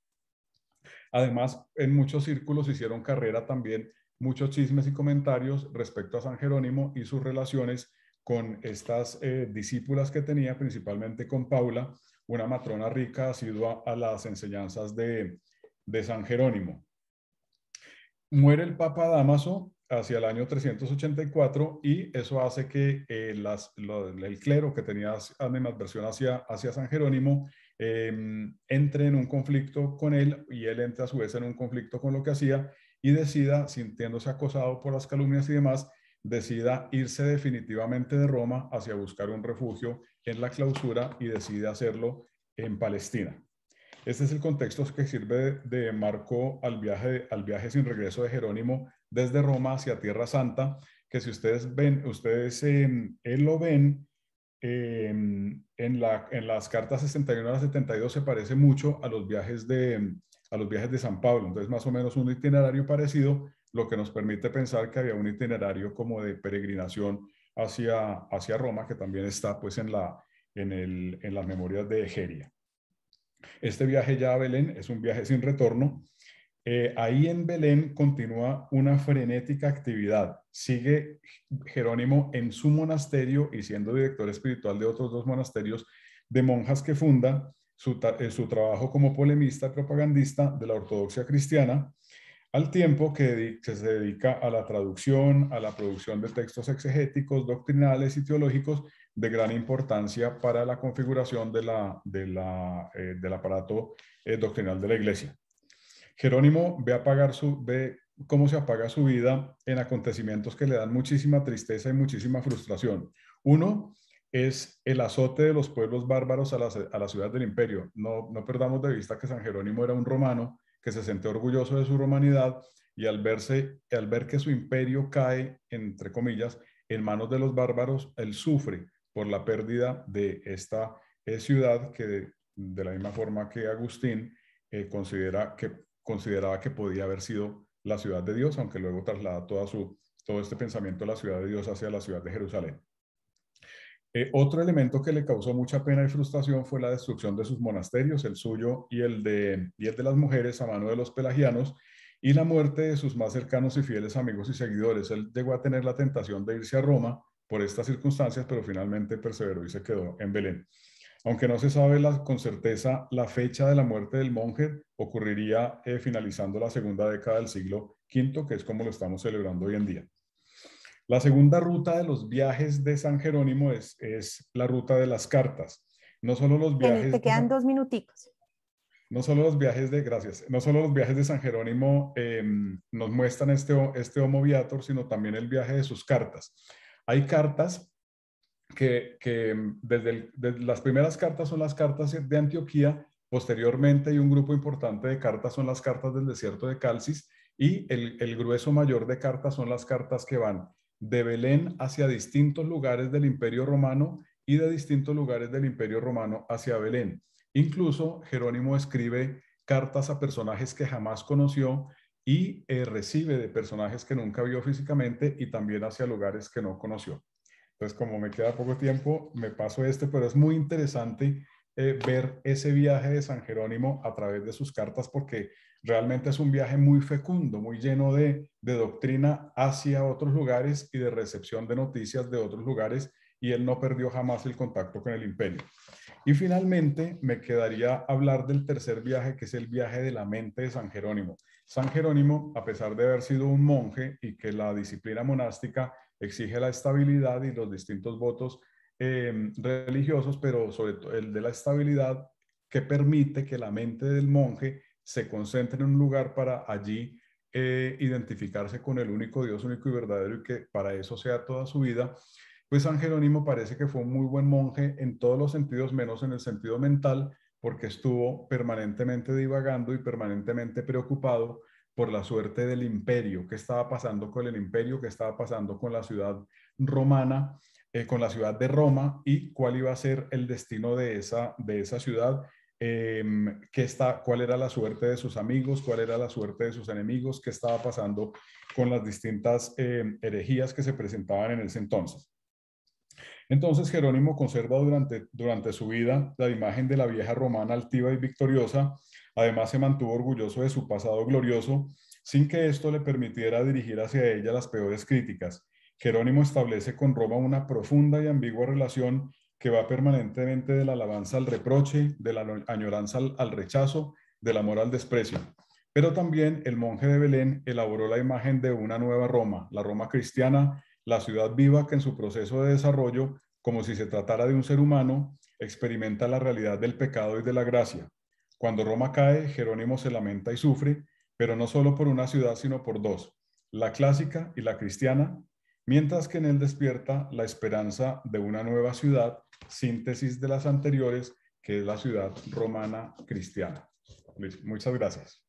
Además, en muchos círculos hicieron carrera también muchos chismes y comentarios respecto a San Jerónimo y sus relaciones con estas discípulas que tenía, principalmente con Paula, una matrona rica asidua a las enseñanzas de San Jerónimo. Muere el Papa Dámaso hacia el año 384 y eso hace que el clero que tenía animadversión hacia San Jerónimo entre en un conflicto con él, y él entra a su vez en un conflicto con lo que hacía y decida, sintiéndose acosado por las calumnias y demás, decida irse definitivamente de Roma hacia buscar un refugio en la clausura y decide hacerlo en Palestina. Este es el contexto que sirve de marco al viaje sin regreso de Jerónimo desde Roma hacia Tierra Santa, que si ustedes ven, él lo ven en las cartas 61 a la 72, se parece mucho a los viajes de San Pablo. Entonces, más o menos un itinerario parecido, lo que nos permite pensar que había un itinerario como de peregrinación hacia Roma, que también está pues en las memorias de Egeria. Este viaje ya a Belén es un viaje sin retorno. Ahí en Belén continúa una frenética actividad. Sigue Jerónimo en su monasterio y siendo director espiritual de otros 2 monasterios de monjas que funda, su trabajo como polemista y propagandista de la ortodoxia cristiana, al tiempo que se dedica a la traducción, a la producción de textos exegéticos, doctrinales y teológicos de gran importancia para la configuración del aparato doctrinal de la Iglesia. Jerónimo ve cómo se apaga su vida en acontecimientos que le dan muchísima tristeza y muchísima frustración. Uno es el azote de los pueblos bárbaros a la ciudad del imperio. No perdamos de vista que San Jerónimo era un romano que se sentía orgulloso de su romanidad, y al ver que su imperio cae, entre comillas, en manos de los bárbaros, él sufre por la pérdida de esta ciudad que, de la misma forma que Agustín, consideraba que podía haber sido la ciudad de Dios, aunque luego traslada todo este pensamiento de la ciudad de Dios hacia la ciudad de Jerusalén. Otro elemento que le causó mucha pena y frustración fue la destrucción de sus monasterios, el suyo y el de las mujeres a mano de los pelagianos, y la muerte de sus más cercanos y fieles amigos y seguidores. Él llegó a tener la tentación de irse a Roma por estas circunstancias, pero finalmente perseveró y se quedó en Belén. Aunque no se sabe con certeza la fecha de la muerte del monje, ocurriría finalizando la segunda década del siglo V, que es como lo estamos celebrando hoy en día. La segunda ruta de los viajes de San Jerónimo es la ruta de las cartas. No solo los viajes... Te quedan 2 minuticos. No solo los viajes de San Jerónimo nos muestran este Homo Viator, sino también el viaje de sus cartas. Hay cartas que desde las primeras cartas son las cartas de Antioquía, posteriormente hay un grupo importante de cartas, son las cartas del desierto de Calcis, y el grueso mayor de cartas son las cartas que van de Belén hacia distintos lugares del Imperio Romano y de distintos lugares del Imperio Romano hacia Belén. Incluso Jerónimo escribe cartas a personajes que jamás conoció y recibe de personajes que nunca vio físicamente y también hacia lugares que no conoció. Entonces, como me queda poco tiempo, me paso pero es muy interesante ver ese viaje de San Jerónimo a través de sus cartas, porque realmente es un viaje muy fecundo, muy lleno de doctrina hacia otros lugares y de recepción de noticias de otros lugares, y él no perdió jamás el contacto con el imperio. Y finalmente me quedaría hablar del tercer viaje, que es el viaje de la mente de San Jerónimo. San Jerónimo, a pesar de haber sido un monje y que la disciplina monástica exige la estabilidad y los distintos votos religiosos, pero sobre todo el de la estabilidad, que permite que la mente del monje se concentre en un lugar para allí identificarse con el único Dios, único y verdadero, y que para eso sea toda su vida. Pues San Jerónimo parece que fue un muy buen monje en todos los sentidos, menos en el sentido mental, porque estuvo permanentemente divagando y permanentemente preocupado por la suerte del imperio, qué estaba pasando con el imperio, qué estaba pasando con la ciudad romana, con la ciudad de Roma, y cuál iba a ser el destino de esa ciudad, cuál era la suerte de sus amigos, cuál era la suerte de sus enemigos, qué estaba pasando con las distintas herejías que se presentaban en ese entonces. Entonces Jerónimo conserva durante su vida la imagen de la vieja romana altiva y victoriosa. Además se mantuvo orgulloso de su pasado glorioso, sin que esto le permitiera dirigir hacia ella las peores críticas. Jerónimo establece con Roma una profunda y ambigua relación que va permanentemente de la alabanza al reproche, de la añoranza al rechazo, del amor al desprecio. Pero también el monje de Belén elaboró la imagen de una nueva Roma, la Roma cristiana, la ciudad viva que en su proceso de desarrollo, como si se tratara de un ser humano, experimenta la realidad del pecado y de la gracia. Cuando Roma cae, Jerónimo se lamenta y sufre, pero no solo por una ciudad, sino por dos, la clásica y la cristiana, mientras que en él despierta la esperanza de una nueva ciudad, síntesis de las anteriores, que es la ciudad romana cristiana. Muchas gracias.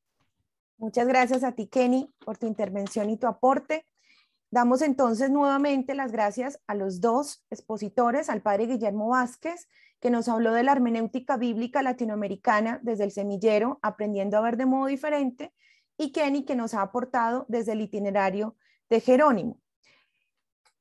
Muchas gracias a ti, Kenny, por tu intervención y tu aporte. Damos entonces nuevamente las gracias a los dos expositores, al padre Guillermo Vázquez, que nos habló de la hermenéutica bíblica latinoamericana desde el semillero, aprendiendo a ver de modo diferente, y Kenny, que nos ha aportado desde el itinerario de Jerónimo.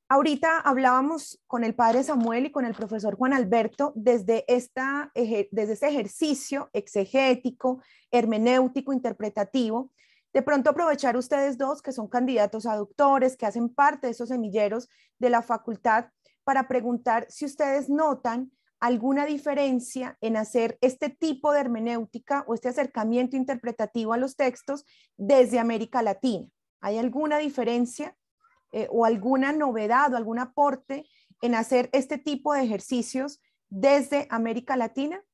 Ahorita hablábamos con el padre Samuel y con el profesor Juan Alberto desde este ejercicio exegético, hermenéutico, interpretativo. De pronto aprovechar ustedes dos, que son candidatos a doctores, que hacen parte de esos semilleros de la facultad, para preguntar si ustedes notan alguna diferencia en hacer este tipo de hermenéutica o este acercamiento interpretativo a los textos desde América Latina. ¿Hay alguna diferencia o alguna novedad o algún aporte en hacer este tipo de ejercicios desde América Latina?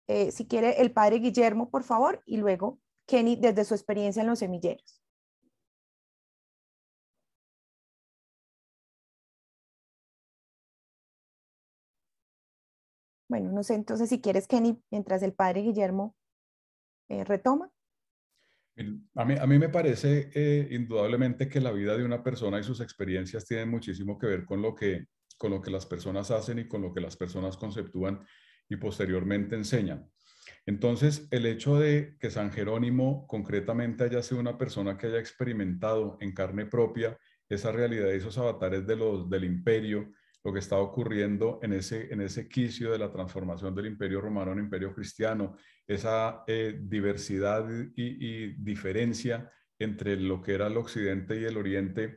Si quiere el padre Guillermo, por favor, y luego Kenny desde su experiencia en los semilleros. Bueno, no sé, entonces si quieres, Kenny, mientras el padre Guillermo retoma. A mí me parece indudablemente que la vida de una persona y sus experiencias tienen muchísimo que ver con lo que las personas hacen y con lo que las personas conceptúan y posteriormente enseñan. Entonces, el hecho de que San Jerónimo concretamente haya sido una persona que haya experimentado en carne propia esa realidad y esos avatares del imperio, lo que estaba ocurriendo en ese quicio de la transformación del imperio romano en imperio cristiano, esa diversidad y diferencia entre lo que era el occidente y el oriente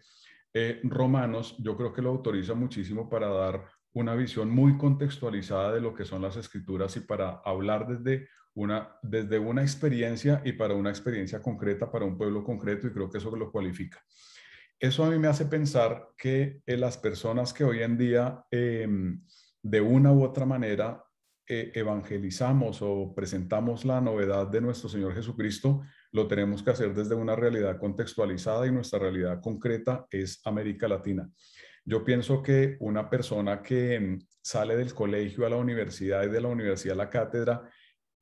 romanos, yo creo que lo autoriza muchísimo para dar una visión muy contextualizada de lo que son las escrituras y para hablar desde una experiencia y para una experiencia concreta, para un pueblo concreto, y creo que eso lo cualifica. Eso a mí me hace pensar que las personas que hoy en día de una u otra manera evangelizamos o presentamos la novedad de nuestro Señor Jesucristo, lo tenemos que hacer desde una realidad contextualizada, y nuestra realidad concreta es América Latina. Yo pienso que una persona que sale del colegio a la universidad y de la universidad a la cátedra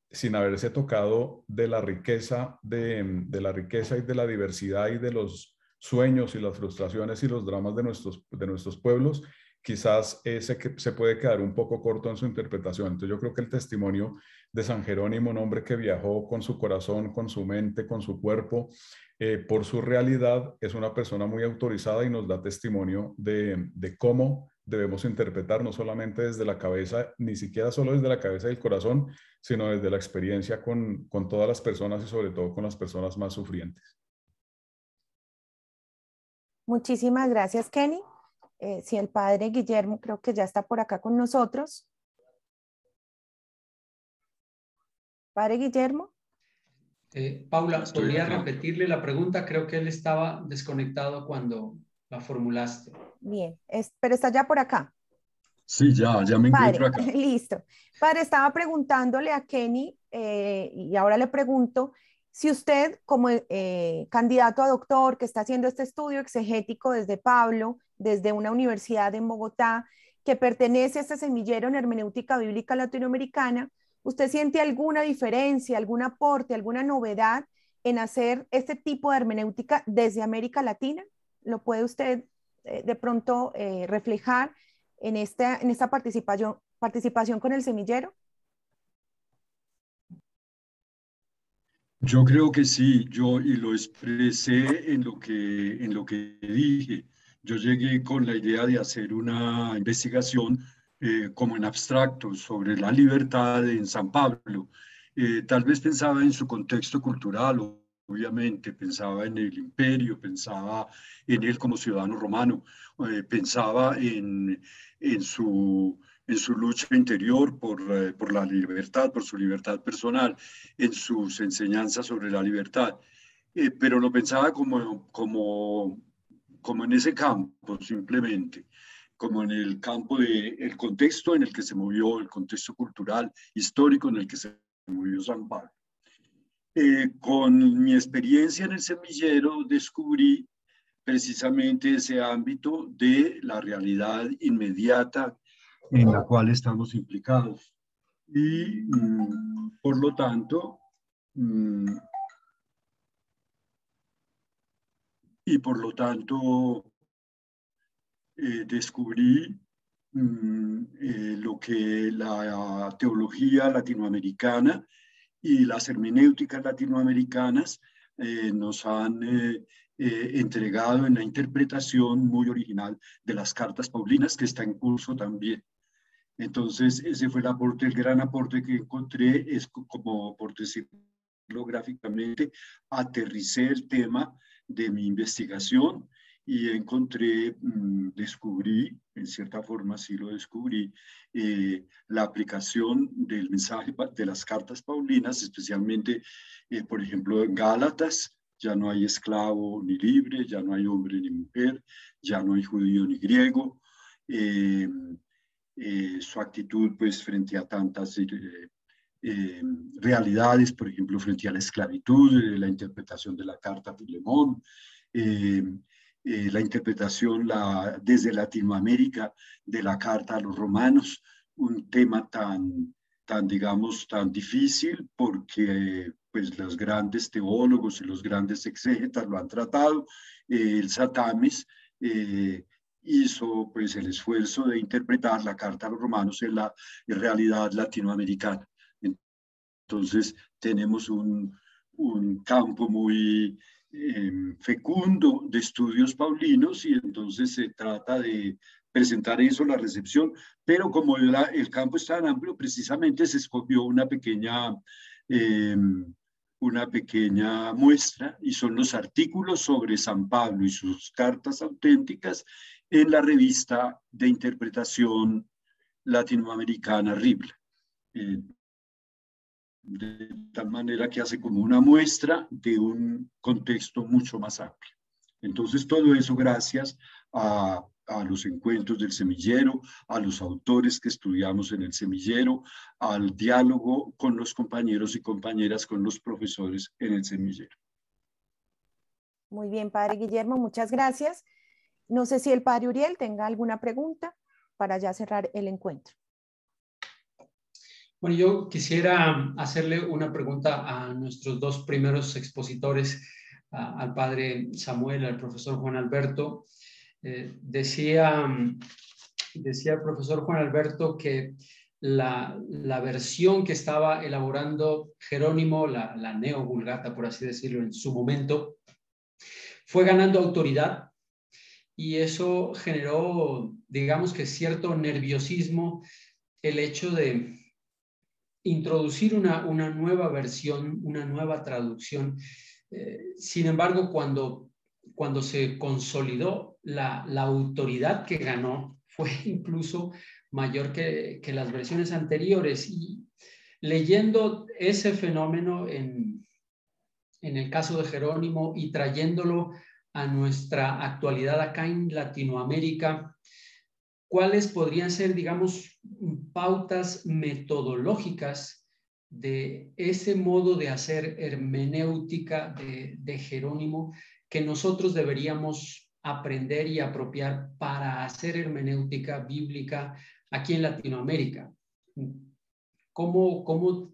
sin haberse tocado de la riqueza, de la riqueza y de la diversidad y de los sueños y las frustraciones y los dramas de nuestros pueblos, quizás se puede quedar un poco corto en su interpretación. Entonces yo creo que el testimonio de San Jerónimo, un hombre que viajó con su corazón, con su mente, con su cuerpo, por su realidad, es una persona muy autorizada y nos da testimonio de cómo debemos interpretar, no solamente desde la cabeza, ni siquiera solo desde la cabeza y el corazón, sino desde la experiencia con todas las personas y sobre todo con las personas más sufrientes. Muchísimas gracias, Kenny. Si el padre Guillermo creo que ya está por acá con nosotros. Padre Guillermo. Paula, ¿podría repetirle la pregunta? Creo que él estaba desconectado cuando la formulaste. Bien, pero está ya por acá. Sí, ya me encuentro acá. Listo. Padre, estaba preguntándole a Kenny y ahora le pregunto si usted como candidato a doctor que está haciendo este estudio exegético desde Pablo, desde una universidad en Bogotá, que pertenece a este semillero en hermenéutica bíblica latinoamericana, ¿usted siente alguna diferencia, algún aporte, alguna novedad en hacer este tipo de hermenéutica desde América Latina? ¿Lo puede usted de pronto reflejar en esta participación con el semillero? Yo creo que sí, y lo expresé en lo que dije. Yo llegué con la idea de hacer una investigación como en abstracto sobre la libertad en San Pablo. Tal vez pensaba en su contexto cultural, obviamente, pensaba en el imperio, pensaba en él como ciudadano romano, pensaba en su lucha interior por la libertad, por su libertad personal, en sus enseñanzas sobre la libertad. Pero lo pensaba como en ese campo, simplemente, como en el campo el contexto en el que se movió, el contexto cultural, histórico en el que se movió San Pablo. Con mi experiencia en el semillero descubrí precisamente ese ámbito de la realidad inmediata en la cual estamos implicados. Y por lo tanto, descubrí lo que la teología latinoamericana y las hermenéuticas latinoamericanas nos han entregado en la interpretación muy original de las cartas paulinas, que está en curso también. Entonces, ese fue el gran aporte que encontré, es como, por decirlo gráficamente, aterricé el tema de mi investigación y descubrí, en cierta forma sí lo descubrí, la aplicación del mensaje de las cartas paulinas, especialmente, por ejemplo, en Gálatas. Ya no hay esclavo ni libre, ya no hay hombre ni mujer, ya no hay judío ni griego. Su actitud, pues, frente a tantas realidades, por ejemplo, frente a la esclavitud, la interpretación de la carta a Filemón, la interpretación desde Latinoamérica de la carta a los romanos, un tema digamos, tan difícil porque pues los grandes teólogos y los grandes exégetas lo han tratado. El Satames hizo pues el esfuerzo de interpretar la carta a los romanos en la realidad latinoamericana. Entonces tenemos un campo muy fecundo de estudios paulinos y entonces se trata de presentar eso, la recepción, pero como el campo es tan amplio, precisamente se escogió una pequeña muestra y son los artículos sobre San Pablo y sus cartas auténticas en la revista de interpretación latinoamericana RIBLA. De tal manera que hace como una muestra de un contexto mucho más amplio. Entonces, todo eso gracias a los encuentros del semillero, a los autores que estudiamos en el semillero, al diálogo con los compañeros y compañeras, con los profesores en el semillero. Muy bien, padre Guillermo, muchas gracias. No sé si el padre Uriel tenga alguna pregunta para ya cerrar el encuentro. Bueno, yo quisiera hacerle una pregunta a nuestros dos primeros expositores, al padre Samuel, al profesor Juan Alberto. Decía decía el profesor Juan Alberto que la versión que estaba elaborando Jerónimo, la Neo-Vulgata, por así decirlo, en su momento, fue ganando autoridad y eso generó, digamos que cierto nerviosismo, el hecho de introducir una nueva versión, una nueva traducción. Sin embargo, cuando se consolidó, la autoridad que ganó fue incluso mayor que las versiones anteriores. Y leyendo ese fenómeno en el caso de Jerónimo y trayéndolo a nuestra actualidad acá en Latinoamérica, ¿cuáles podrían ser, digamos, pautas metodológicas de ese modo de hacer hermenéutica de Jerónimo que nosotros deberíamos aprender y apropiar para hacer hermenéutica bíblica aquí en Latinoamérica? ¿Cómo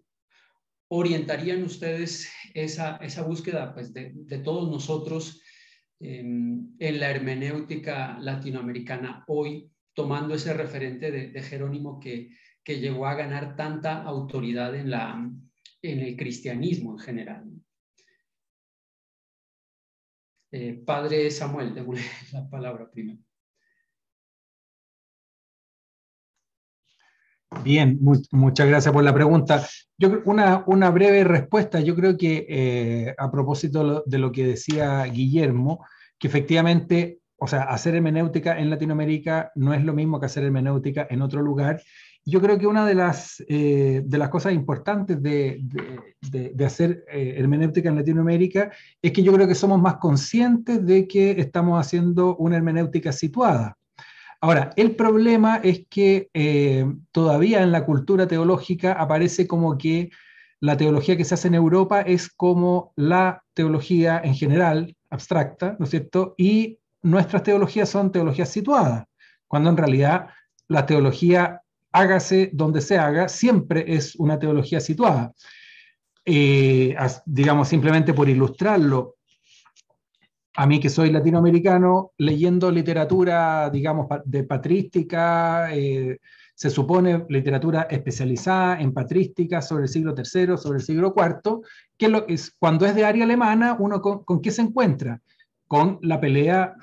orientarían ustedes esa búsqueda, pues, de todos nosotros en la hermenéutica latinoamericana hoy, tomando ese referente de Jerónimo que llegó a ganar tanta autoridad en el cristianismo en general? Padre Samuel, démosle la palabra primero. Bien, muchas gracias por la pregunta. Yo creo una breve respuesta. Yo creo que a propósito de lo que decía Guillermo, que efectivamente, o sea, hacer hermenéutica en Latinoamérica no es lo mismo que hacer hermenéutica en otro lugar. Yo creo que una de las cosas importantes de hacer hermenéutica en Latinoamérica es que yo creo que somos más conscientes de que estamos haciendo una hermenéutica situada. Ahora, el problema es que todavía en la cultura teológica aparece como que la teología que se hace en Europa es como la teología en general, abstracta, ¿no es cierto? Y nuestras teologías son teologías situadas, cuando en realidad la teología, hágase donde se haga, siempre es una teología situada. Digamos, simplemente por ilustrarlo, a mí que soy latinoamericano, leyendo literatura, digamos, de patrística, se supone literatura especializada en patrística sobre el siglo III, sobre el siglo IV, cuando es de área alemana, uno con ¿qué se encuentra? Con la pelea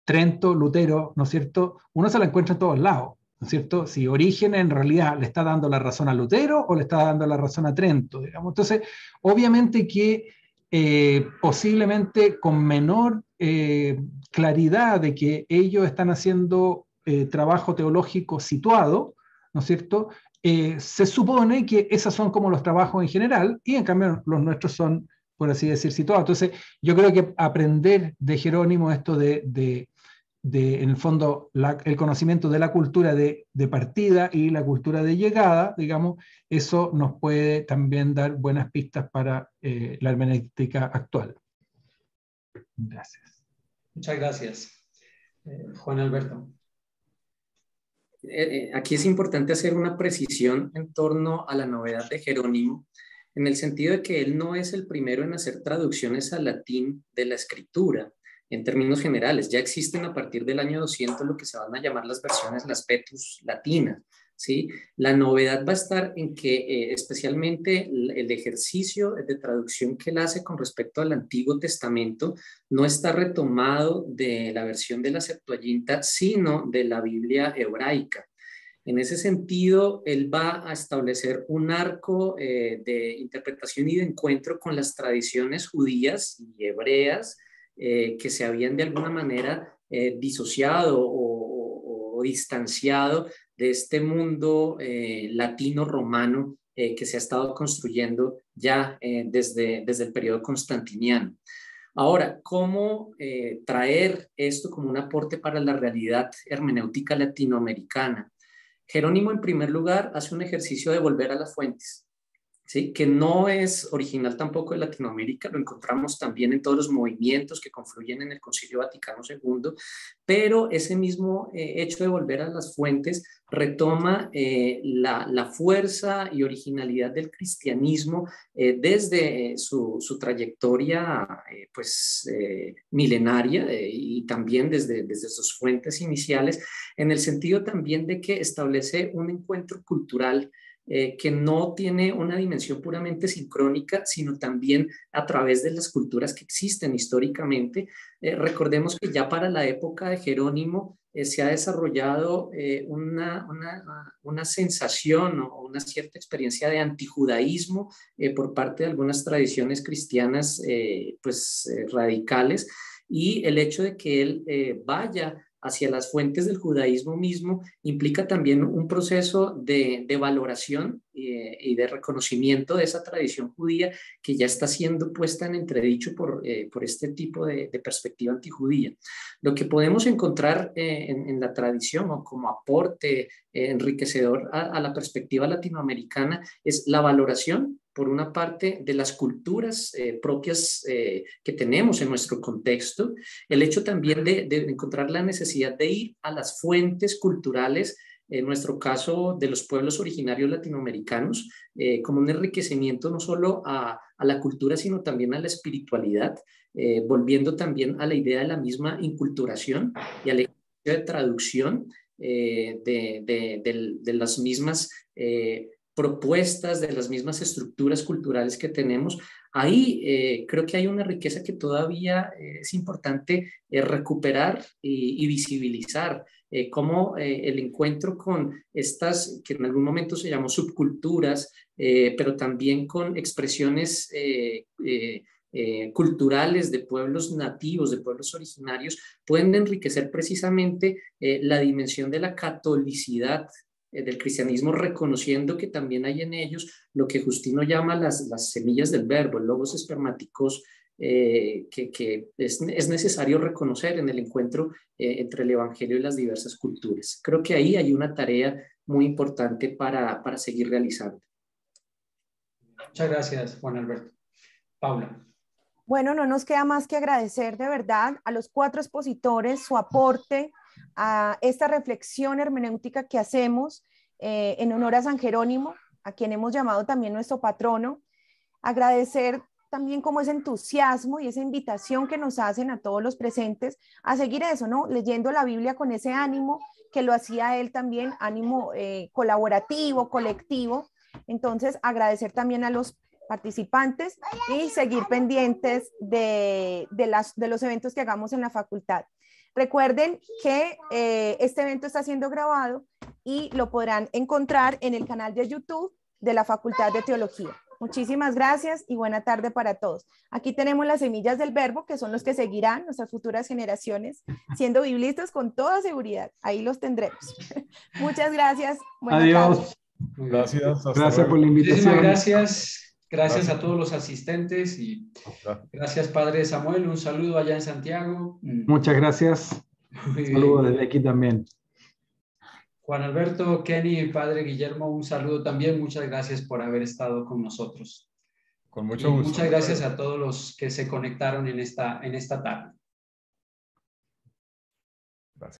Trento-Lutero, ¿no es cierto? Uno se la encuentra en todos lados, ¿no es cierto? Si Orígenes en realidad le está dando la razón a Lutero o le está dando la razón a Trento, digamos. Entonces, obviamente que posiblemente con menor claridad de que ellos están haciendo trabajo teológico situado, ¿no es cierto? Se supone que esos son como los trabajos en general y en cambio los nuestros son, por así decir, situados. Entonces yo creo que aprender de Jerónimo esto en el fondo, el conocimiento de la cultura de partida y la cultura de llegada, digamos, eso nos puede también dar buenas pistas para la hermenéutica actual. Gracias. Muchas gracias. Juan Alberto. Aquí es importante hacer una precisión en torno a la novedad de Jerónimo, en el sentido de que él no es el primero en hacer traducciones al latín de la escritura. En términos generales, ya existen a partir del año 200 lo que se van a llamar las versiones, las Petrus latinas, ¿sí? La novedad va a estar en que especialmente el ejercicio de traducción que él hace con respecto al Antiguo Testamento no está retomado de la versión de la Septuaginta, sino de la Biblia hebraica. En ese sentido, él va a establecer un arco de interpretación y de encuentro con las tradiciones judías y hebreas que se habían de alguna manera disociado o distanciado de este mundo latino-romano que se ha estado construyendo ya desde el periodo constantiniano. Ahora, ¿cómo traer esto como un aporte para la realidad hermenéutica latinoamericana? Jerónimo, en primer lugar, hace un ejercicio de volver a las fuentes. ¿sí? Que no es original tampoco de Latinoamérica, lo encontramos también en todos los movimientos que confluyen en el Concilio Vaticano II, pero ese mismo hecho de volver a las fuentes retoma la fuerza y originalidad del cristianismo desde su trayectoria milenaria y también desde sus fuentes iniciales, en el sentido también de que establece un encuentro cultural que no tiene una dimensión puramente sincrónica, sino también a través de las culturas que existen históricamente. Recordemos que ya para la época de Jerónimo se ha desarrollado una sensación o una cierta experiencia de antijudaísmo por parte de algunas tradiciones cristianas radicales, y el hecho de que él vaya hacia las fuentes del judaísmo mismo implica también un proceso de valoración y de reconocimiento de esa tradición judía que ya está siendo puesta en entredicho por este tipo de perspectiva antijudía. Lo que podemos encontrar en la tradición o como aporte enriquecedor a la perspectiva latinoamericana es la valoración, por una parte, de las culturas propias que tenemos en nuestro contexto, el hecho también de encontrar la necesidad de ir a las fuentes culturales, en nuestro caso de los pueblos originarios latinoamericanos, como un enriquecimiento no solo a la cultura, sino también a la espiritualidad, volviendo también a la idea de la misma inculturación y al ejercicio de traducción de las mismas propuestas, de las mismas estructuras culturales que tenemos. Ahí creo que hay una riqueza que todavía es importante recuperar y visibilizar, como el encuentro con estas que en algún momento se llamó subculturas, pero también con expresiones culturales de pueblos nativos, de pueblos originarios, pueden enriquecer precisamente la dimensión de la catolicidad del cristianismo, reconociendo que también hay en ellos lo que Justino llama las semillas del verbo, el logos espermáticos, que es necesario reconocer en el encuentro entre el evangelio y las diversas culturas. Creo que ahí hay una tarea muy importante para seguir realizando. Muchas gracias, Juan Alberto. Paula. Bueno, no nos queda más que agradecer de verdad a los 4 expositores su aporte a esta reflexión hermenéutica que hacemos en honor a San Jerónimo, a quien hemos llamado también nuestro patrono. Agradecer también como ese entusiasmo y esa invitación que nos hacen a todos los presentes a seguir eso, ¿no? Leyendo la Biblia con ese ánimo que lo hacía él también, ánimo colaborativo, colectivo. Entonces, agradecer también a los participantes y seguir pendientes de los eventos que hagamos en la facultad. Recuerden que este evento está siendo grabado y lo podrán encontrar en el canal de YouTube de la Facultad de Teología. Muchísimas gracias y buena tarde para todos. Aquí tenemos las semillas del verbo, que son los que seguirán nuestras futuras generaciones siendo biblistas con toda seguridad. Ahí los tendremos. Muchas gracias. Adiós. Tarde. Gracias. Gracias por la invitación. Muchísimas gracias. Gracias a todos los asistentes y gracias, Padre Samuel. Un saludo allá en Santiago. Muchas gracias. Saludos desde aquí también. Juan Alberto, Kenny, Padre Guillermo, un saludo también. Muchas gracias por haber estado con nosotros. Con mucho gusto. Muchas gracias a todos los que se conectaron en esta tarde.